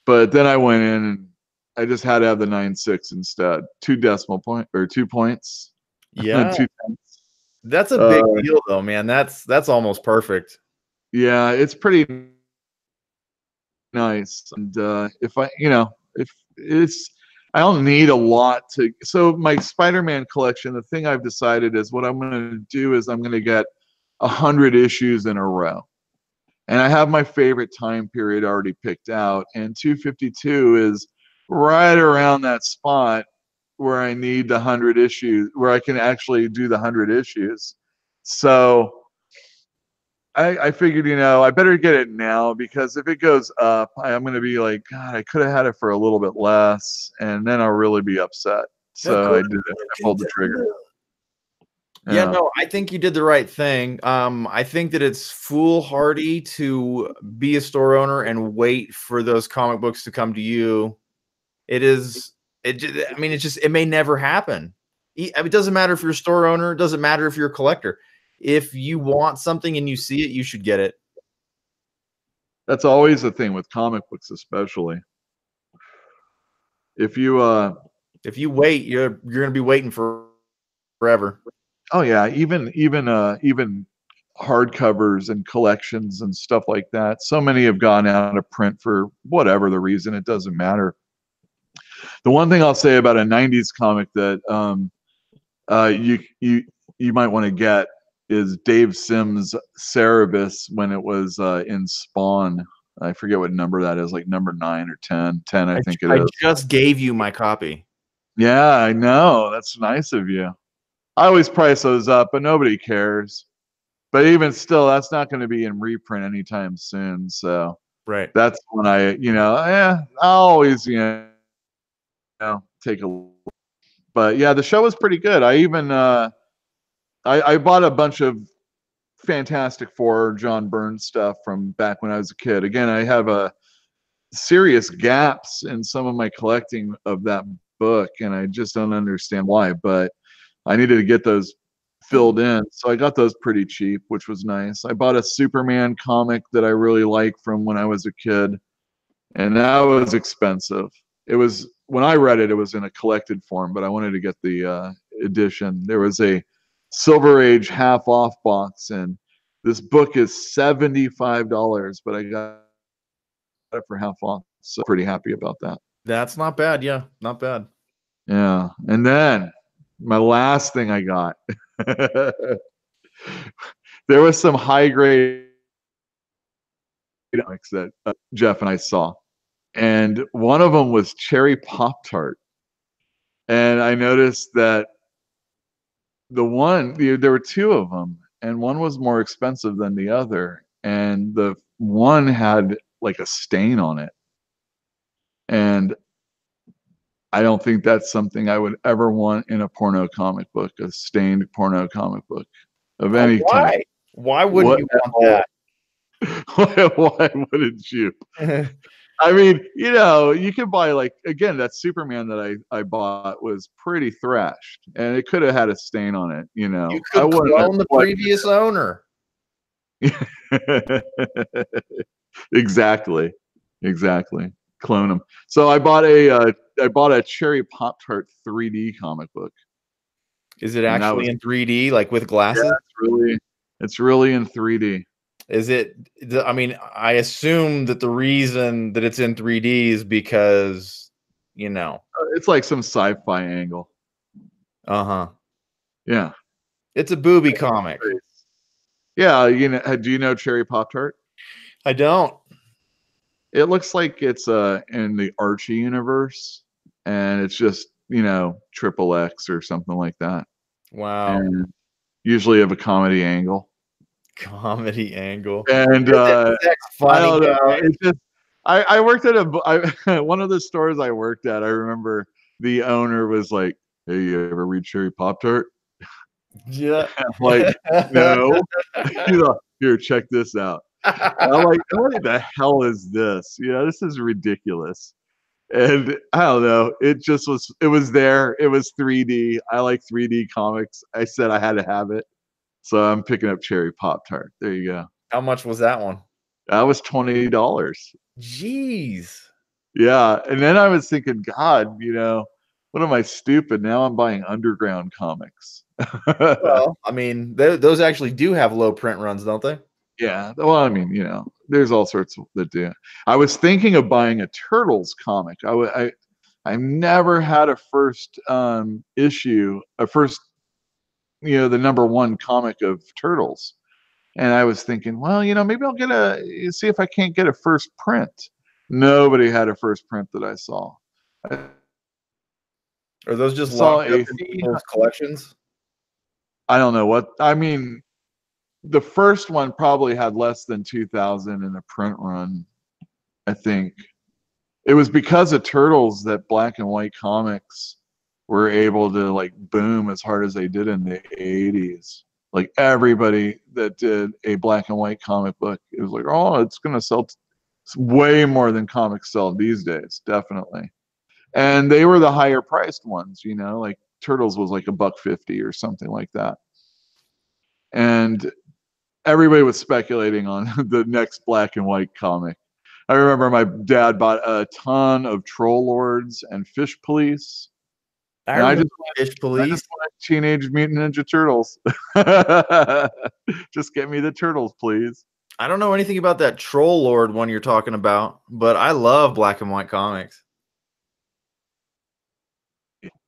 But then I went in and I just had to have the 9.6 instead. 2 points. Yeah. 2 tenths. That's a big deal though, man. That's almost perfect. Yeah, it's pretty nice. And if I don't need a lot so my Spider-Man collection, the thing I've decided is what I'm going to do is I'm going to get 100 issues in a row. And I have my favorite time period already picked out, and 252 is right around that spot where I need the 100 issues, where I can actually do the 100 issues. So I figured, I better get it now, because if it goes up, I'm going to be like, God, I could have had it for a little bit less, and then I'll really be upset. So I did it. I pulled the trigger. Yeah, no, I think you did the right thing. I think that it's foolhardy to be a store owner and wait for those comic books to come to you. It may never happen. It doesn't matter if you're a store owner. It doesn't matter if you're a collector. If you want something and you see it, you should get it. That's always the thing with comic books, especially. If you wait, you're going to be waiting forever. Oh yeah, even hardcovers and collections and stuff like that. So many have gone out of print for whatever the reason. It doesn't matter. The one thing I'll say about a '90s comic that you might want to get is Dave Sims' Cerebus when it was in Spawn. I forget what number that is, like number 9 or 10. 10, I think it is. I just gave you my copy. Yeah, I know. That's nice of you. I always price those up, but nobody cares. But even still, that's not going to be in reprint anytime soon. So right, that's when I'll always take a look. But yeah, the show was pretty good. I even I bought a bunch of Fantastic Four, John Byrne stuff from back when I was a kid. Again, I have serious gaps in some of my collecting of that book, and I just don't understand why. But I needed to get those filled in, so I got those pretty cheap, which was nice. I bought a Superman comic that I really like from when I was a kid, and that was expensive. It was, when I read it, it was in a collected form, but I wanted to get the edition. There was a Silver Age half off box, and this book is $75, but I got it for half off, so pretty happy about that. That's not bad. Yeah, not bad. Yeah, and then my last thing I got, there was some high grade comics that Jeff and I saw, and one of them was Cherry Pop-Tart, and I noticed that there were two of them, and one was more expensive than the other, and the one had like a stain on it, and I don't think that's something I would ever want in a porno comic book, a stained porno comic book of any type. Why wouldn't you want that? Why wouldn't you? I mean, you could buy, like, again, that Superman that I bought was pretty thrashed, and it could have had a stain on it. You could clone the previous owner. Exactly. Clone them. So I bought a Cherry Pop-Tart 3D comic book. Is it actually in 3D, like with glasses? Yeah, it's really in 3D. Is it? I mean, I assume that the reason that it's in 3D is because, it's like some sci-fi angle. Yeah. It's a booby comic. Yeah, do you know Cherry Pop-Tart? I don't. It looks like it's in the Archie universe, and it's just, you know, triple X or something like that, Wow. and usually of a comedy angle. Comedy angle. And Zach's I funny don't know. guy. It's just I worked at one of the stores I worked at. I remember the owner was like, "Hey, you ever read Cherry Pop Tart?" Yeah. I'm like, "No." He's like, "Here, check this out." And I'm like, "What the hell is this? You know, this is ridiculous." And I don't know. It just was. It was there. It was 3D. I like 3D comics. I said I had to have it, so I'm picking up Cherry Pop Tart. There you go. How much was that one? That was $20. Jeez. Yeah, and then I was thinking, God, you know, what am I stupid? Now I'm buying underground comics. Well, I mean, those actually do have low print runs, don't they? Yeah, well, I mean, you know, there's all sorts that do. I was thinking of buying a Turtles comic. I've never had a first issue, a first, you know, the #1 comic of Turtles. And I was thinking, well, you know, maybe I'll see if I can't get a first print. Nobody had a first print that I saw. I Or those just saw locked up a in people's collections? I don't know what I mean. The first one probably had less than 2,000 in a print run. I think it was because of Turtles that black and white comics were able to like boom as hard as they did in the 80s. Like everybody that did a black and white comic book, it was like, oh, it's gonna sell way more than comics sell these days, definitely. And they were the higher priced ones, you know, like Turtles was like $1.50 or something like that. And everybody was speculating on the next black and white comic. I remember my dad bought a ton of Troll Lords and Fish Police. I And remember Fish I Police. just want Teenage Mutant Ninja Turtles. Just get me the turtles, please. I don't know anything about that Troll Lord one you're talking about, but I love black and white comics.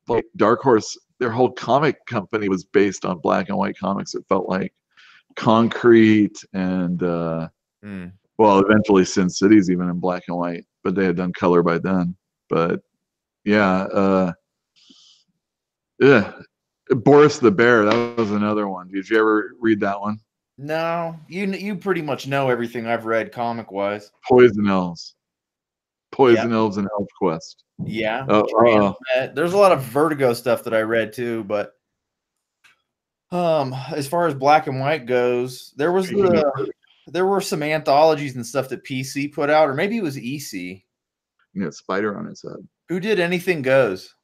Like Dark Horse, their whole comic company was based on black and white comics. It felt like Concrete and well, eventually Sin City's even in black and white, but they had done color by then. But yeah, yeah. Boris the Bear, that was another one. Did you ever read that one? No, you pretty much know everything I've read comic wise. Poison Elves. Poison Elves and Elf Quest. Yeah. There's a lot of Vertigo stuff that I read too, but as far as black and white goes, there were some anthologies and stuff that PC put out, or maybe it was EC. Yeah, spider on his head. Who did Anything Goes?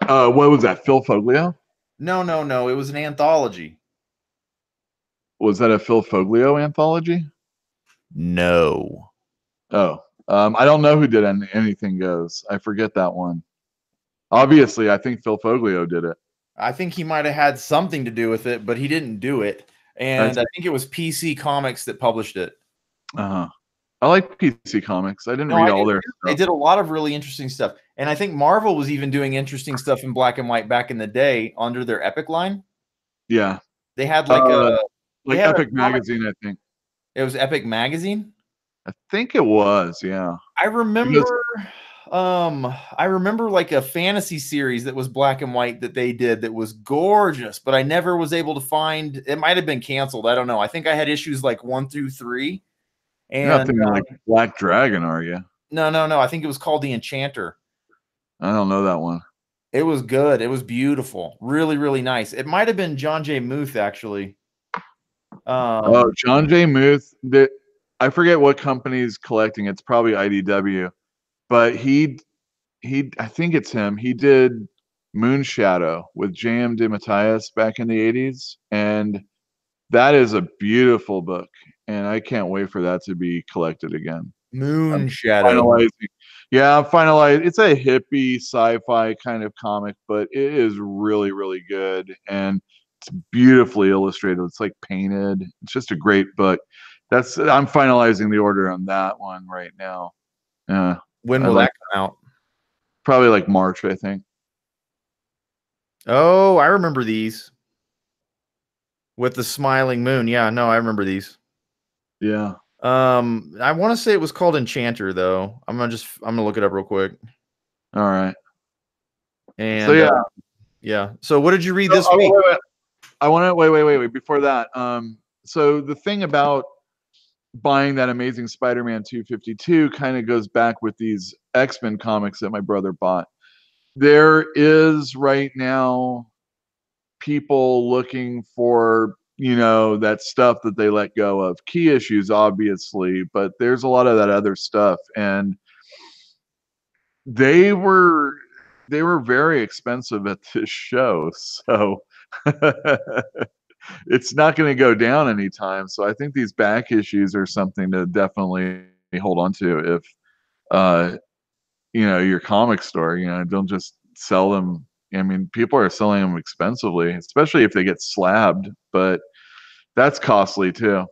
What was that? Phil Foglio? No. It was an anthology. Was that a Phil Foglio anthology? No. Oh, I don't know who did Anything Goes. I forget that one. Obviously, I think Phil Foglio did it. I think he might have had something to do with it, but he didn't do it. And I think it was PC Comics that published it. I like PC Comics. I didn't read all their stuff. They did a lot of really interesting stuff. And I think Marvel was even doing interesting stuff in black and white back in the day under their Epic line. Yeah. They had like Epic Magazine, I think. It was Epic Magazine? I think it was, yeah. I remember like a fantasy series that was black and white that they did that was gorgeous, but I never was able to find. It might have been canceled. I don't know. I think I had issues like 1 through 3. And you're not thinking like Black Dragon, are you? No. I think it was called The Enchanter. I don't know that one. It was good. It was beautiful. Really, really nice. It might have been John J. Muth, actually. John J. Muth. I forget what company's collecting. It's probably IDW, but I think it's him. He did Moonshadow with J.M. DeMatteis back in the 80s, and that is a beautiful book, and I can't wait for that to be collected again. Moonshadow. I'm finalizing. It's a hippie sci-fi kind of comic, but it is really, really good, and it's beautifully illustrated. It's like painted. It's just a great book. I'm finalizing the order on that one right now. When will that come out? Probably like March, I think. Oh, I remember these. With the smiling moon. Yeah, no, I remember these. Yeah. I want to say it was called Enchanter, though. I'm gonna look it up real quick. All right. And So yeah, yeah. So what did you read Oh, this oh, week? wait. I want to wait. Before that, so the thing about buying that Amazing Spider-Man 252 kind of goes back with these X-Men comics that my brother bought. There is right now people looking for, that stuff that they let go of. Key issues, obviously, but there's a lot of that other stuff, and they were very expensive at this show, so it's not going to go down anytime. So I think these back issues are something to definitely hold on to if your comic store, don't just sell them. I mean, people are selling them expensively, especially if they get slabbed, but that's costly too.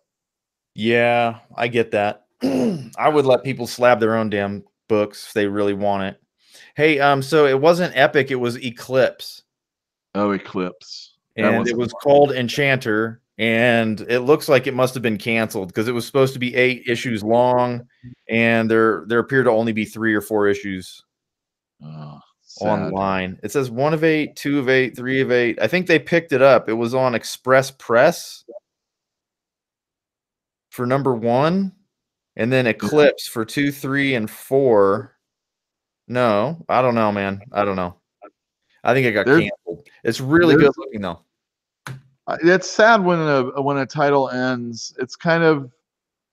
Yeah, I get that. I would let people slab their own damn books if they really want it. Hey, so it wasn't Epic, it was Eclipse. Oh, Eclipse. And it was called Enchanter, and it looks like it must have been canceled because it was supposed to be 8 issues long, and there appear to only be 3 or 4 issues online. It says 1 of 8, 2 of 8, 3 of 8. I think they picked it up. It was on Express Press for number 1, and then Eclipse for 2, 3, and 4. No, I don't know, man. I don't know. I think it got canceled. It's really good looking though. It's sad when a title ends. It's kind of.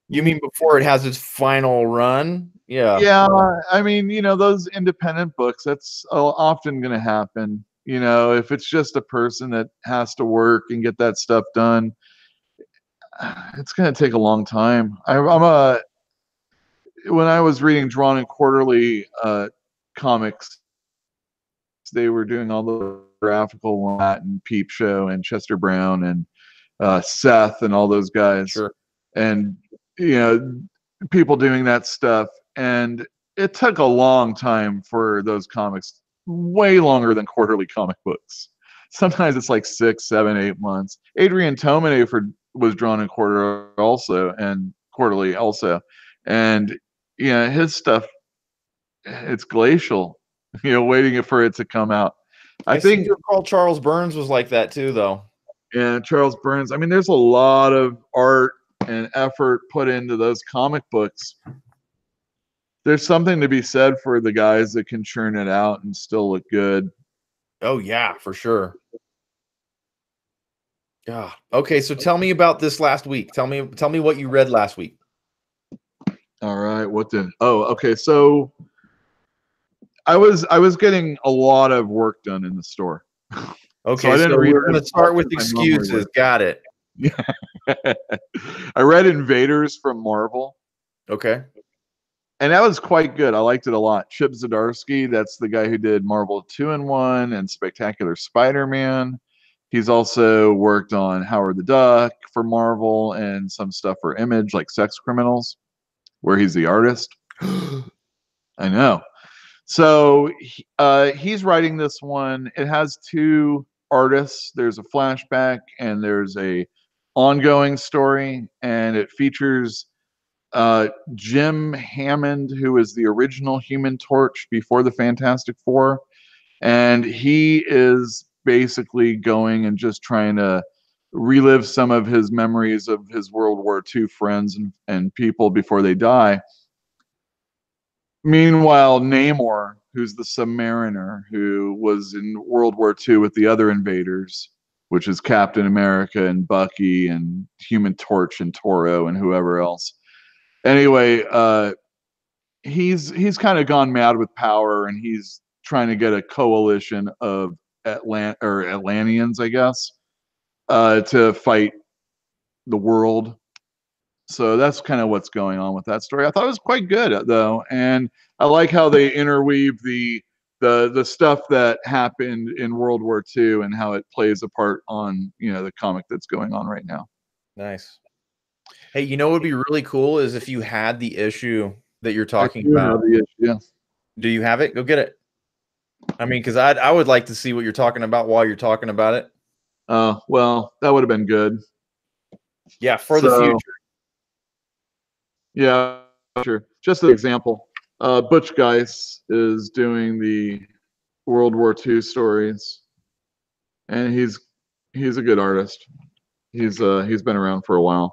You mean before it has its final run? Yeah. Yeah, I mean, those independent books, that's often going to happen. If it's just a person that has to work and get that stuff done, it's going to take a long time. When I was reading Drawn and Quarterly comics, they were doing all the graphical and Peep Show and Chester Brown and Seth and all those guys. Sure. And people doing that stuff, and it took a long time for those comics, way longer than quarterly comic books. Sometimes it's like 6, 7, 8 months. Adrian Tomine was drawn in quarterly also, and his stuff, it's glacial, waiting for it to come out. I think Charles Burns was like that too, though. Yeah, Charles Burns. I mean, there's a lot of art and effort put into those comic books. There's something to be said for the guys that can churn it out and still look good. Oh yeah, for sure. Yeah. Okay, so tell me about this last week. Tell me what you read last week. All right. Okay. So I was getting a lot of work done in the store. Okay, so we're going to start with excuses. Got it. Yeah. I read Invaders from Marvel. Okay. And that was quite good. I liked it a lot. Chip Zdarsky, that's the guy who did Marvel 2-in-1 and Spectacular Spider-Man. He's also worked on Howard the Duck for Marvel and some stuff for Image, like Sex Criminals, where he's the artist. I know. So he's writing this one. It has 2 artists. There's a flashback and there's a ongoing story, and it features Jim Hammond, who is the original Human Torch before the Fantastic Four, and he is basically going and just trying to relive some of his memories of his World War II friends and people before they die. Meanwhile, Namor, who's the Submariner, who was in World War II with the other invaders, which is Captain America and Bucky and Human Torch and Toro and whoever else. Anyway, he's kind of gone mad with power, and he's trying to get a coalition of Atlanteans, I guess, to fight the world. So that's kind of what's going on with that story. I thought it was quite good, though, and I like how they interweave the stuff that happened in World War II and how it plays a part on the comic that's going on right now. Nice. Hey, what would be really cool is if you had the issue that you're talking about. Yeah. Do you have it? Go get it. I mean, because I would like to see what you're talking about while you're talking about it. Well, that would have been good. Yeah, for the future. Yeah, sure. Just an example. Butch Guice is doing the World War II stories, and he's a good artist. He's been around for a while.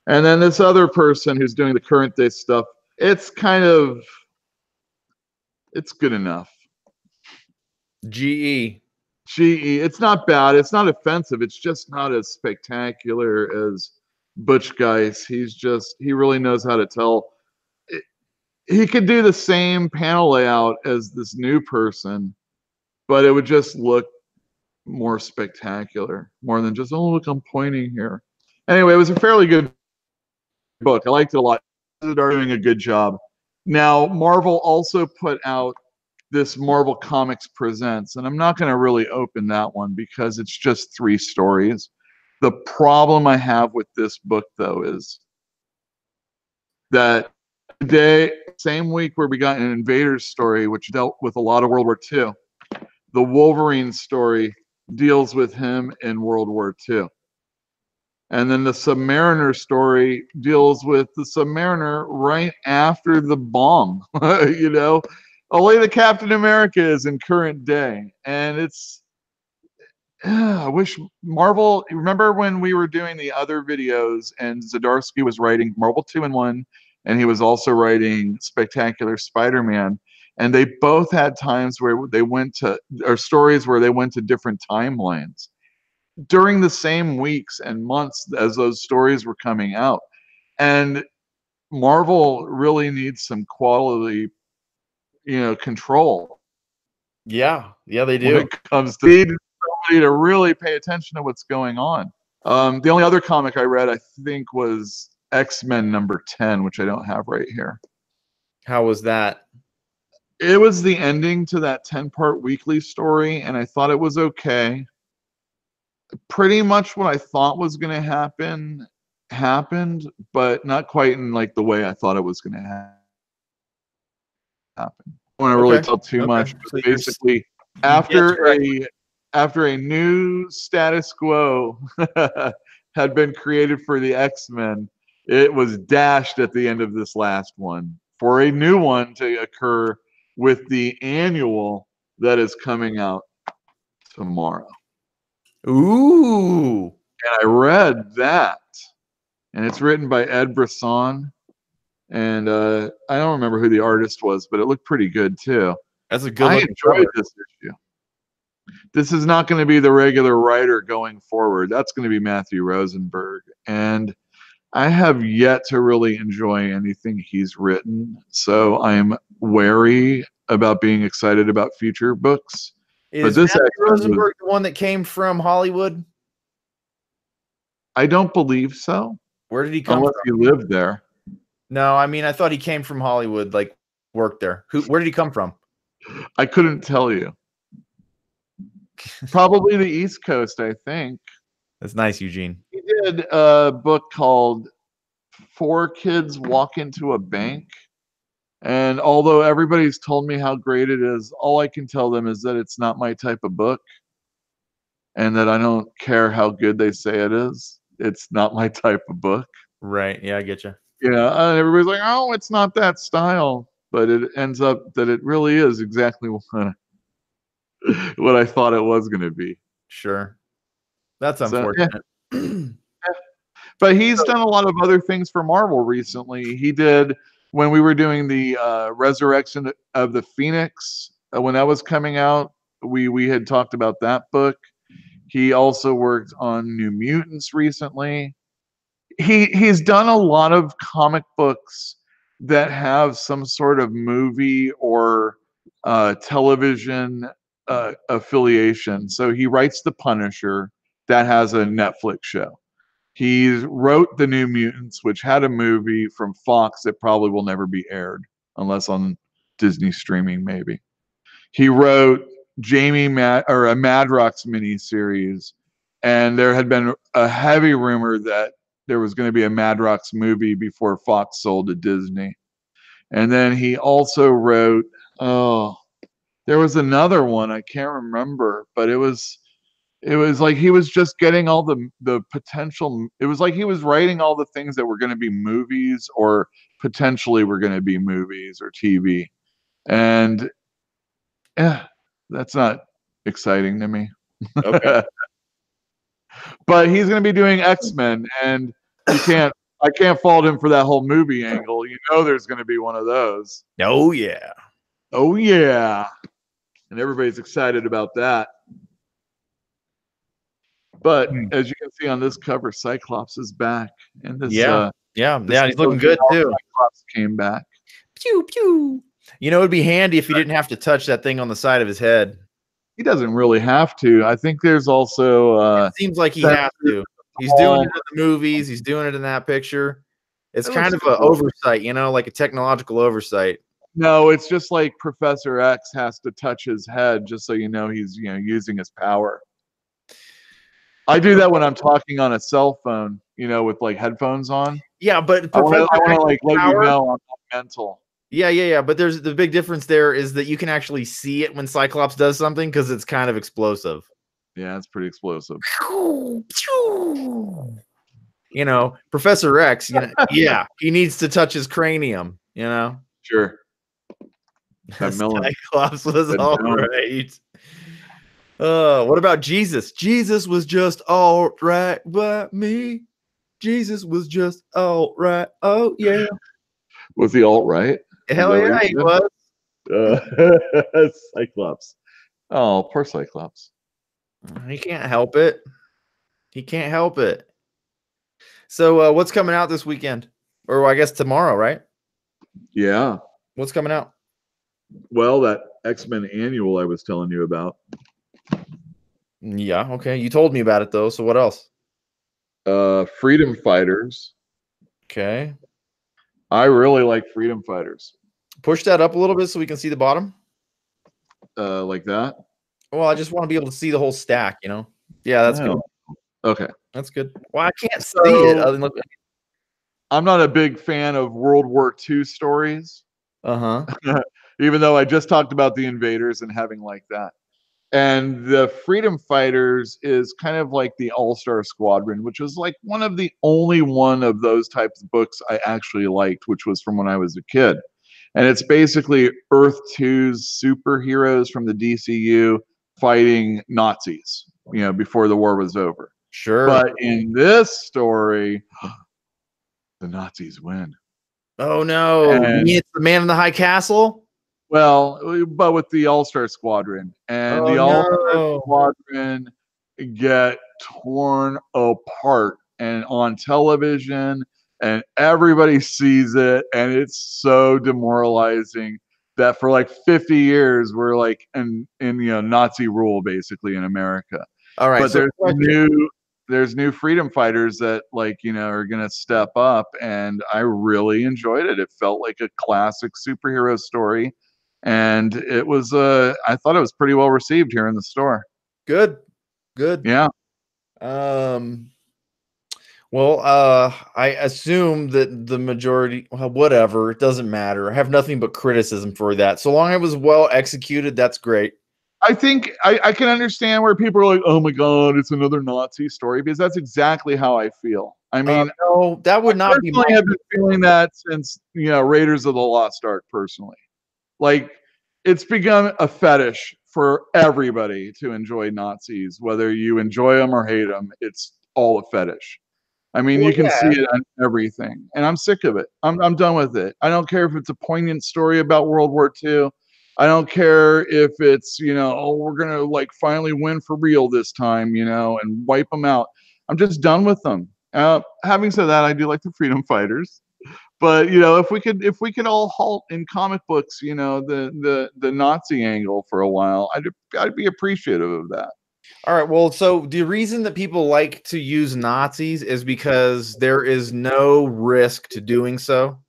And then this other person who's doing the current day stuff, it's kind of it's good enough. GE. GE, it's not bad. It's not offensive. It's just not as spectacular as Butch Guice. He really knows how to tell. He could do the same panel layout as this new person, but it would just look more spectacular, more than just, oh, look, I'm pointing here. Anyway, it was a fairly good book. I liked it a lot. They're doing a good job. Now, Marvel also put out this Marvel Comics Presents, and I'm not going to really open that one because it's just 3 stories. The problem I have with this book, though, is that today, same week where we got an Invaders story, which dealt with a lot of World War II, the Wolverine story deals with him in World War II. And then the Submariner story deals with the Submariner right after the bomb. You know, only the Captain America is in current day. And it's, I wish Marvel, remember when we were doing the other videos and Zdarsky was writing Marvel 2-in-1, and he was also writing Spectacular Spider-Man. And they both had times where they went to, or stories where they went to different timelines during the same weeks and months as those stories were coming out. And Marvel really needs some quality, control. Yeah, they When do. it comes to need somebody to really pay attention to what's going on. The only other comic I read, I think, was X-Men number 10, which I don't have right here. How was that? It was the ending to that 10-part weekly story, and I thought it was okay. Pretty much what I thought was going to happen happened, but not quite in like the way I thought it was going to happen. I don't want to really tell too much, but So basically, after a new status quo had been created for the X-Men, it was dashed at the end of this last one for a new one to occur with the annual that is coming out tomorrow. Ooh. And I read that, and it's written by Ed Brisson, and I don't remember who the artist was, but it looked pretty good too. That's a good I looking enjoyed cover. this issue. This is not going to be the regular writer going forward. That's going to be Matthew Rosenberg, and I have yet to really enjoy anything he's written, so I'm wary about being excited about future books. Is this Matthew X-Men Rosenberg the one that came from Hollywood? I don't believe so, Where did he come unless from? he lived there. No, I mean I thought he came from Hollywood, like worked there. Where did he come from? I couldn't tell you. Probably the East Coast, I think. That's nice, Eugene. He did a book called 4 Kids Walk Into a Bank. And although everybody's told me how great it is, all I can tell them is that it's not my type of book, and that I don't care how good they say it is. It's not my type of book. Right. Yeah, I get you. Yeah, and everybody's like, oh, it's not that style. But it ends up that it really is exactly what I thought it was going to be. Sure. That's So, unfortunate. But he's done a lot of other things for Marvel recently. He did when we were doing the Resurrection of the Phoenix, when that was coming out. We had talked about that book. He also worked on New Mutants recently. He's done a lot of comic books that have some sort of movie or television affiliation. So he writes The Punisher, that has a Netflix show. He wrote The New Mutants, which had a movie from Fox that probably will never be aired unless on Disney streaming, maybe. He wrote a Madrox miniseries, and there had been a heavy rumor that there was going to be a Madrox movie before Fox sold to Disney. And then he also wrote, there was another one, I can't remember, but it was It was like he was just getting all the potential. It was like he was writing all the things that were going to be movies or potentially were going to be movies or TV. And yeah, that's not exciting to me. Okay. But he's going to be doing X-Men, and I can't fault him for that whole movie angle. You know, there's going to be one of those. Oh yeah. Oh yeah, and everybody's excited about that. But as you can see on this cover, Cyclops is back, and this Yeah. this He's looking good too. Cyclops came back. Pew pew. You know, it'd be handy if he didn't have to touch that thing on the side of his head. He doesn't really have to. I think there's also It seems like he has to. He's doing it in the movies. He's doing it in that picture. It's It kind of looks an cool. oversight, you know, like a technological oversight. no. It's just like Professor X has to touch his head just so you know he's using his power. I do that when I'm talking on a cell phone, with like headphones on. Yeah, but I want Professor to X's like let you power- know I'm not mental. Yeah. But there's the big difference there is that you can actually see it when Cyclops does something because it's kind of explosive. Yeah, it's pretty explosive. You know, Professor X, yeah, he needs to touch his cranium, you know. Sure. That melon. Cyclops was That all melon. right. What about Jesus? Jesus was just all right by me. Jesus was just all right. Oh yeah. Was he alt right? Hell that what yeah, he he said? was. Cyclops. Oh, poor Cyclops. He can't help it. He can't help it. So what's coming out this weekend? Or I guess tomorrow, right? Yeah. What's coming out? Well, that X-Men annual I was telling you about. Yeah, okay. You told me about it though. So what else? Freedom Fighters. Okay. I really like Freedom Fighters. Push that up a little bit so we can see the bottom. Like that. Well, I just want to be able to see the whole stack, you know? Yeah, that's good. Oh, okay. That's good. Well, I can't see it. Other than look. I'm not a big fan of World War II stories, Uh-huh. even though I just talked about the invaders and having like that. And the Freedom Fighters is kind of like the All-Star Squadron, which was like one of the only one of those types of books I actually liked, which was from when I was a kid. And it's basically Earth 2's superheroes from the DCU fighting Nazis, before the war was over. Sure. But in this story, the Nazis win. Oh no. You And- mean it's the man in the high castle? Well, but with the All-Star Squadron. And the All-Star no. Squadron get torn apart and on television, and everybody sees it, and it's so demoralizing that for like 50 years we're like in Nazi rule basically in America. All right. But So there's new freedom fighters that are gonna step up, and I really enjoyed it. It felt like a classic superhero story, and it was I thought it was pretty well received here in the store. good. Yeah. Well, I assume that the majority, well, whatever, it doesn't matter. I have nothing but criticism for that. So long as it was well executed, that's great. I think I can understand where people are like, oh my God, it's another Nazi story, because that's exactly how I feel. I mean, No, that would not be. I have been feeling that since Raiders of the Lost Ark. Personally, like it's become a fetish for everybody to enjoy Nazis, whether you enjoy them or hate them. It's all a fetish. I mean, Well, you can yeah. see it on everything, and I'm sick of it. I'm done with it. I don't care if it's a poignant story about World War II. I don't care if it's oh, we're gonna like finally win for real this time, and wipe them out. I'm just done with them. Having said that, I do like the Freedom Fighters, but if we could all halt in comic books, the Nazi angle for a while, I'd be appreciative of that. All right. Well, so the reason that people like to use Nazis is because there is no risk to doing so.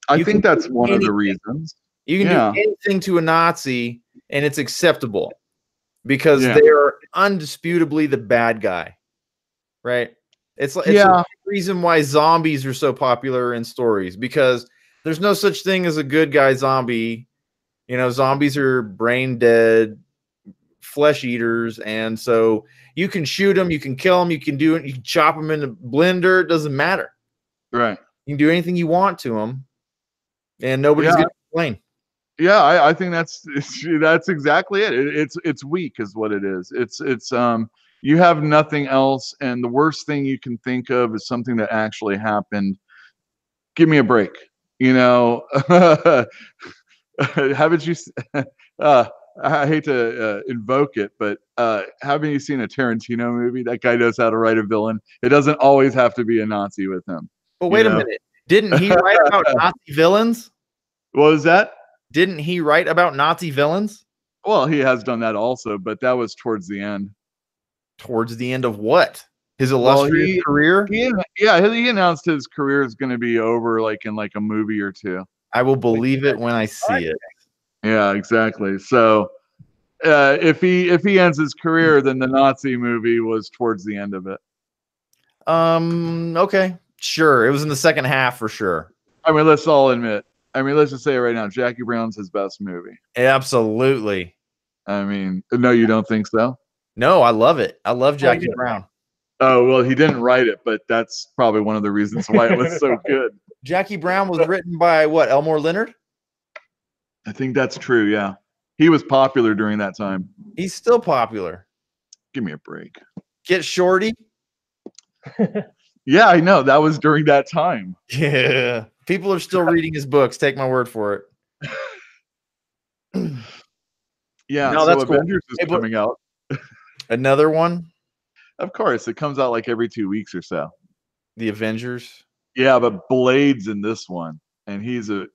I You think can that's do one of the anything. reasons. You can Yeah. do anything to a Nazi and it's acceptable because Yeah. they are undisputably the bad guy, right? It's Yeah. the reason why zombies are so popular in stories, because there's no such thing as a good guy zombie. Zombies are brain dead, flesh eaters, and so you can shoot them, you can kill them, you can do it, you can chop them in a blender. It doesn't matter. Right. You can do anything you want to them, and nobody's Yeah. going to complain. Yeah, I think that's exactly it. It's weak is what it is. It's you have nothing else, and the worst thing you can think of is something that actually happened. Give me a break. You know, haven't you? I hate to invoke it, but haven't you seen a Tarantino movie? That guy knows how to write a villain. It doesn't always have to be a Nazi with him. But wait You a know? minute. Didn't he write about Nazi villains? What was that? Didn't he write about Nazi villains? Well, he has done that also, but that was towards the end. Towards the end of what? His illustrious career? He announced his career is going to be over like in like a movie or two. I will believe it when I see it. Yeah, exactly. So if he ends his career, then the Nazi movie was towards the end of it. Okay. Sure. It was in the second half for sure. I mean, let's all admit. I mean, let's just say it right now. Jackie Brown's his best movie. Absolutely. I mean, no, you don't think so? No, I love it. I love Jackie Brown. Oh, well, he didn't write it, but that's probably one of the reasons why it was so good. Jackie Brown was written by what? Elmore Leonard? I think that's true. Yeah. He was popular during that time. He's still popular. Give me a break. Get Shorty? Yeah, I know. That was during that time. Yeah. People are still reading his books. Take my word for it. Yeah. No, so that's cool. Avengers is Hey, but- coming out. Another one? Of course. It comes out like every 2 weeks or so. The Avengers? Yeah, but Blade's in this one. And he's a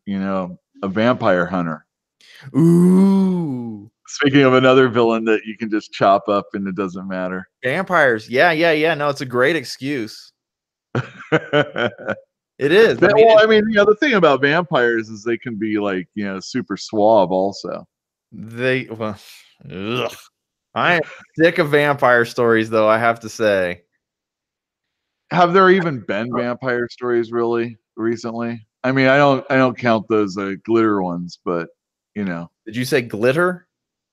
vampire hunter. Ooh. Speaking of another villain that you can just chop up and it doesn't matter. Vampires. Yeah. No, it's a great excuse. It is. The thing about vampires is they can be like, super suave also. Ugh. I am sick of vampire stories, though, I have to say. Have there even been vampire stories really recently? I mean, I don't count those glitter ones, but Did you say glitter?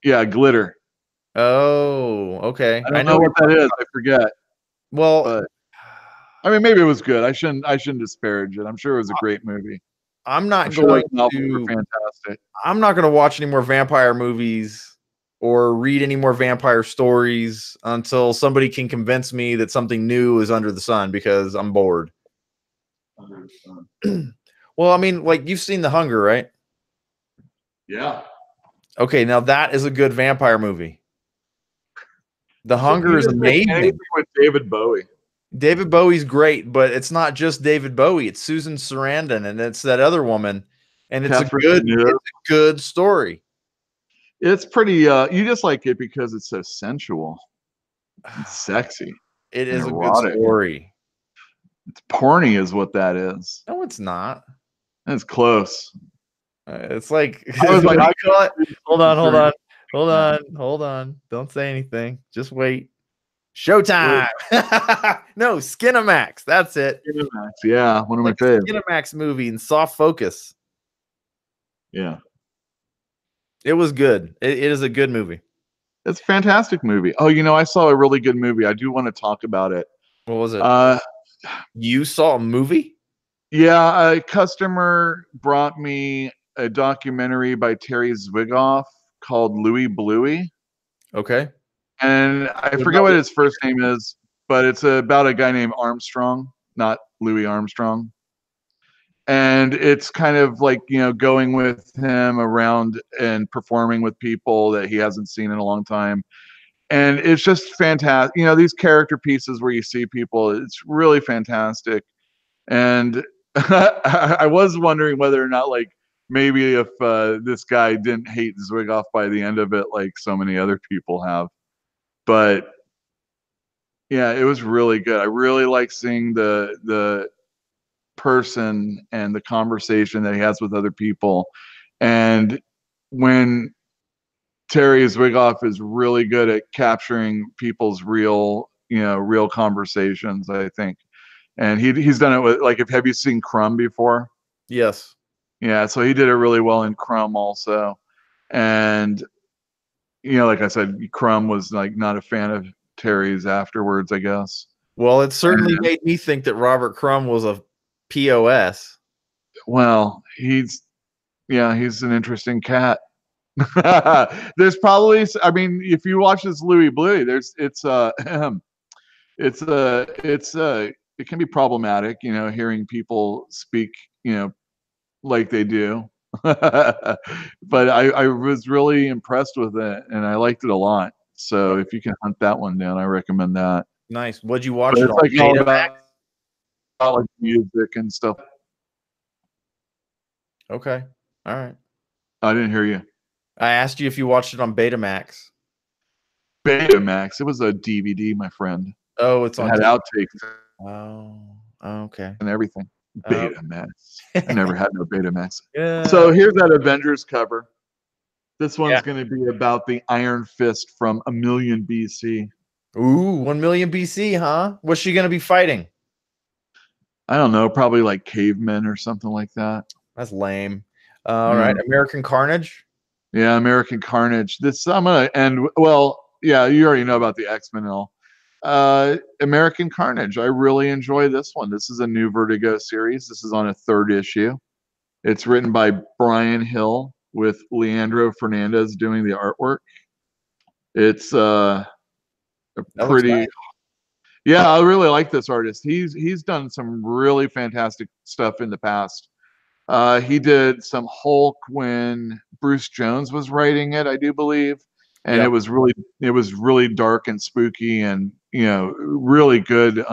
Yeah, glitter. Oh, okay. I don't know what that is. I forget. Well, But I mean, maybe it was good. I shouldn't disparage it. I'm sure it was a great movie. I'm not I'm sure going those novels to. were fantastic. I'm not going to watch any more vampire movies or read any more vampire stories until somebody can convince me that something new is under the sun, because I'm bored. Well, I mean, like, you've seen The Hunger, right? Yeah. Okay, now that is a good vampire movie. The Hunger is amazing. Anything with David Bowie. David Bowie's great, but it's not just David Bowie. It's Susan Sarandon, and it's that other woman, and it's Catherine it's a good story. It's pretty. You just like it because it's so sensual, and sexy. It is a erotic. good story. It's porny, is what that is. No, it's not. It's close. It's like, I was like, what do you call it? Hold on. Don't say anything. Just wait. Showtime. No, Skinamax. That's it. Yeah, one of my favorites. Skinamax movie in soft focus. Yeah, It was good. It is a good movie. it's a fantastic movie. Oh, I saw a really good movie. I do want to talk about it. What was it? You saw a movie? Yeah, a customer brought me a documentary by Terry Zwigoff called Louie Bluey. Okay. And I forget what his first name is, but it's about a guy named Armstrong, not Louis Armstrong. And it's kind of like, going with him around and performing with people that he hasn't seen in a long time. And it's just fantastic. These character pieces where you see people, it's really fantastic. And I was wondering whether or not, like, maybe if this guy didn't hate Zwigoff by the end of it, like so many other people have. But yeah, it was really good. I really like seeing the person and the conversation that he has with other people. And when Terry Zwigoff is really good at capturing people's real conversations, I think. And he's done it with, like, have you seen Crumb before? Yes. Yeah, so he did it really well in Crumb also. And like I said, Crumb was like not a fan of Terry's afterwards, I guess. Well, it certainly made me think that Robert Crumb was a POS. Well, he's an interesting cat. There's probably, I mean, if you watch this Louis Bluey, it can be problematic, hearing people speak, like they do. But I was really impressed with it, and I liked it a lot. So if you can hunt that one down, I recommend that. Nice. What'd you watch But it it's on? like all Betamax? about like music and stuff. Okay. All right. I didn't hear you. I asked you if you watched it on Betamax. Betamax. It was a DVD, my friend. Oh, it's It on had TV. outtakes Oh, okay. and everything. Oh. Betamax. I never had no Betamax. Yeah. So here's that Avengers cover. This one's Yeah. going to be about the Iron Fist from 1,000,000 BC. Ooh, 1,000,000 BC, huh? What's she gonna be fighting? I don't know, probably like cavemen or something like that. That's lame. All right, American Carnage. Yeah, American Carnage. I'm gonna end. Well, yeah, you already know about the X-Men and all. American Carnage. I really enjoy this one. This is a new Vertigo series. This is on a 3rd issue. It's written by Brian Hill with Leandro Fernandez doing the artwork. It's pretty. Nice. Yeah, I really like this artist. He's done some really fantastic stuff in the past. He did some Hulk when Bruce Jones was writing it, I do believe, and it was really dark and spooky, and really good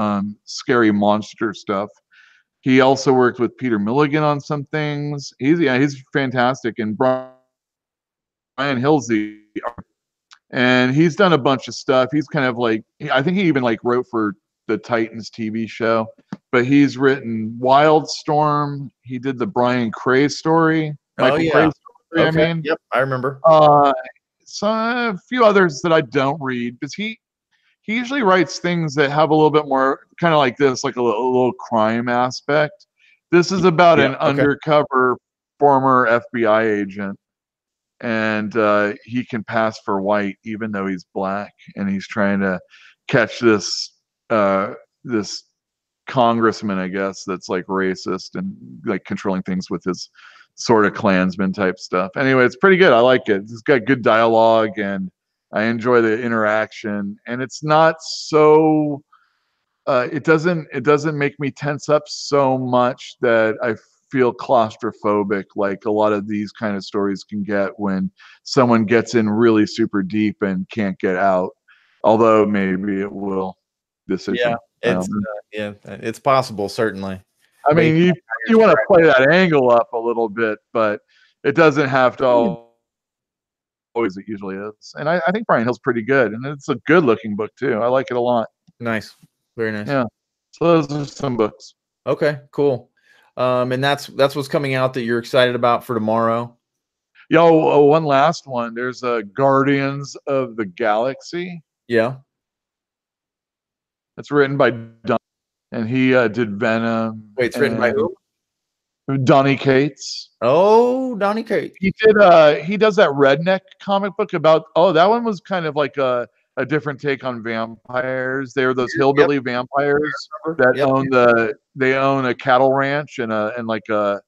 scary monster stuff. He also worked with Peter Milligan on some things. He's fantastic, and Brian Hill's and he's done a bunch of stuff. He's kind of like, I think he even like wrote for the Titans TV show, but he's written Wildstorm. He did the Brian Cray story. Michael Cray story, Okay. I mean. Yep, I remember. So a few others that I don't read, because he usually writes things that have a little bit more kind of like this, like a little crime aspect. This is about an undercover former FBI agent, and he can pass for white even though he's black, and he's trying to catch this congressman, I guess, that's like racist and like controlling things with his sort of Klansman type stuff. Anyway, it's pretty good. I like it. It's got good dialogue, and I enjoy the interaction, and it's not so it doesn't make me tense up so much that I feel claustrophobic like a lot of these kind of stories can get when someone gets in really super deep and can't get out. Although maybe it will this issue. It's possible, certainly. I mean, you want to play that angle up a little bit, but it doesn't have to always. It usually is, and I think Brian Hill's pretty good, and it's a good looking book too. I like it a lot. Nice, very nice. Yeah, so those are some books. Okay, cool. And that's what's coming out that you're excited about for tomorrow. One last one. There's a Guardians of the Galaxy. Yeah. It's written by Don, and he did Venom. Wait, it's written by who? Donny Cates. Oh, Donny Cates. He does that Redneck comic book about. Oh, that one was kind of like a different take on vampires. They're those hillbilly vampires that own a cattle ranch and like a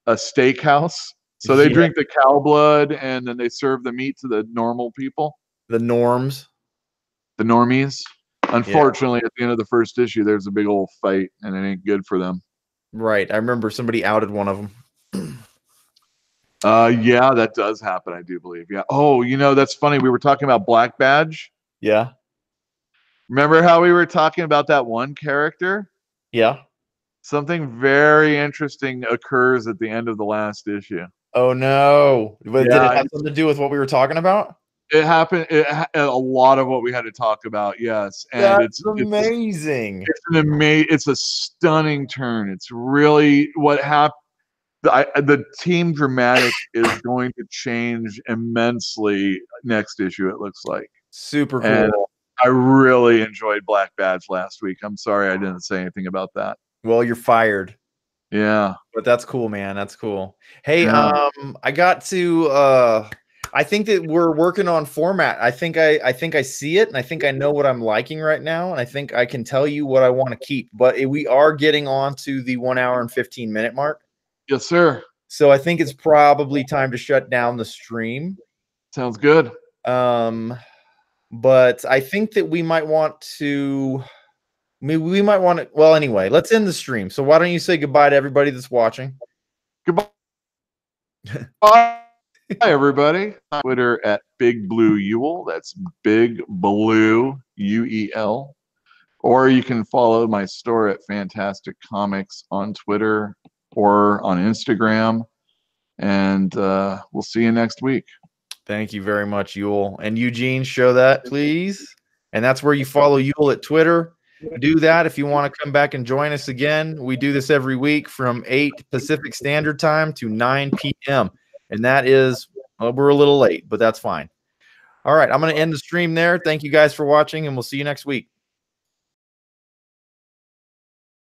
steakhouse. So they drink the cow blood, and then they serve the meat to the normal people. The normies. Unfortunately, at the end of the first issue, there's a big old fight, and it ain't good for them. Right. I remember somebody outed one of them. Yeah, that does happen, I do believe. Yeah. Oh, that's funny. We were talking about Black Badge. Yeah. Remember how we were talking about that one character? Yeah. Something very interesting occurs at the end of the last issue. Oh, no. Did it have something to do with what we were talking about? It happened. A lot of what we had to talk about. Yes, and it's amazing. It's a stunning turn. It's really what happened. The team dramatic is going to change immensely next issue. It looks like super cool. And I really enjoyed Black Badge last week. I'm sorry I didn't say anything about that. Well, you're fired. Yeah, but that's cool, man. That's cool. Hey, I got to I think that we're working on format. I think I see it, and I think I know what I'm liking right now, and I think I can tell you what I want to keep. But we are getting on to the 1 hour and 15-minute mark. Yes, sir. So I think it's probably time to shut down the stream. Sounds good. But I think that we might want to. Maybe we might want to. Well, anyway, let's end the stream. So why don't you say goodbye to everybody that's watching? Goodbye. Bye, everybody. Twitter at Big Blue Ewell. That's Big Blue UEL. Or you can follow my store at Fantastic Comics on Twitter or on Instagram. And we'll see you next week. Thank you very much, Ewell. And Eugene, show that, please. And that's where you follow Ewell at Twitter. Do that if you want to come back and join us again. We do this every week from 8 Pacific Standard Time to 9 p.m. And that is, well, we're a little late, but that's fine. All right, I'm going to end the stream there. Thank you guys for watching, and we'll see you next week.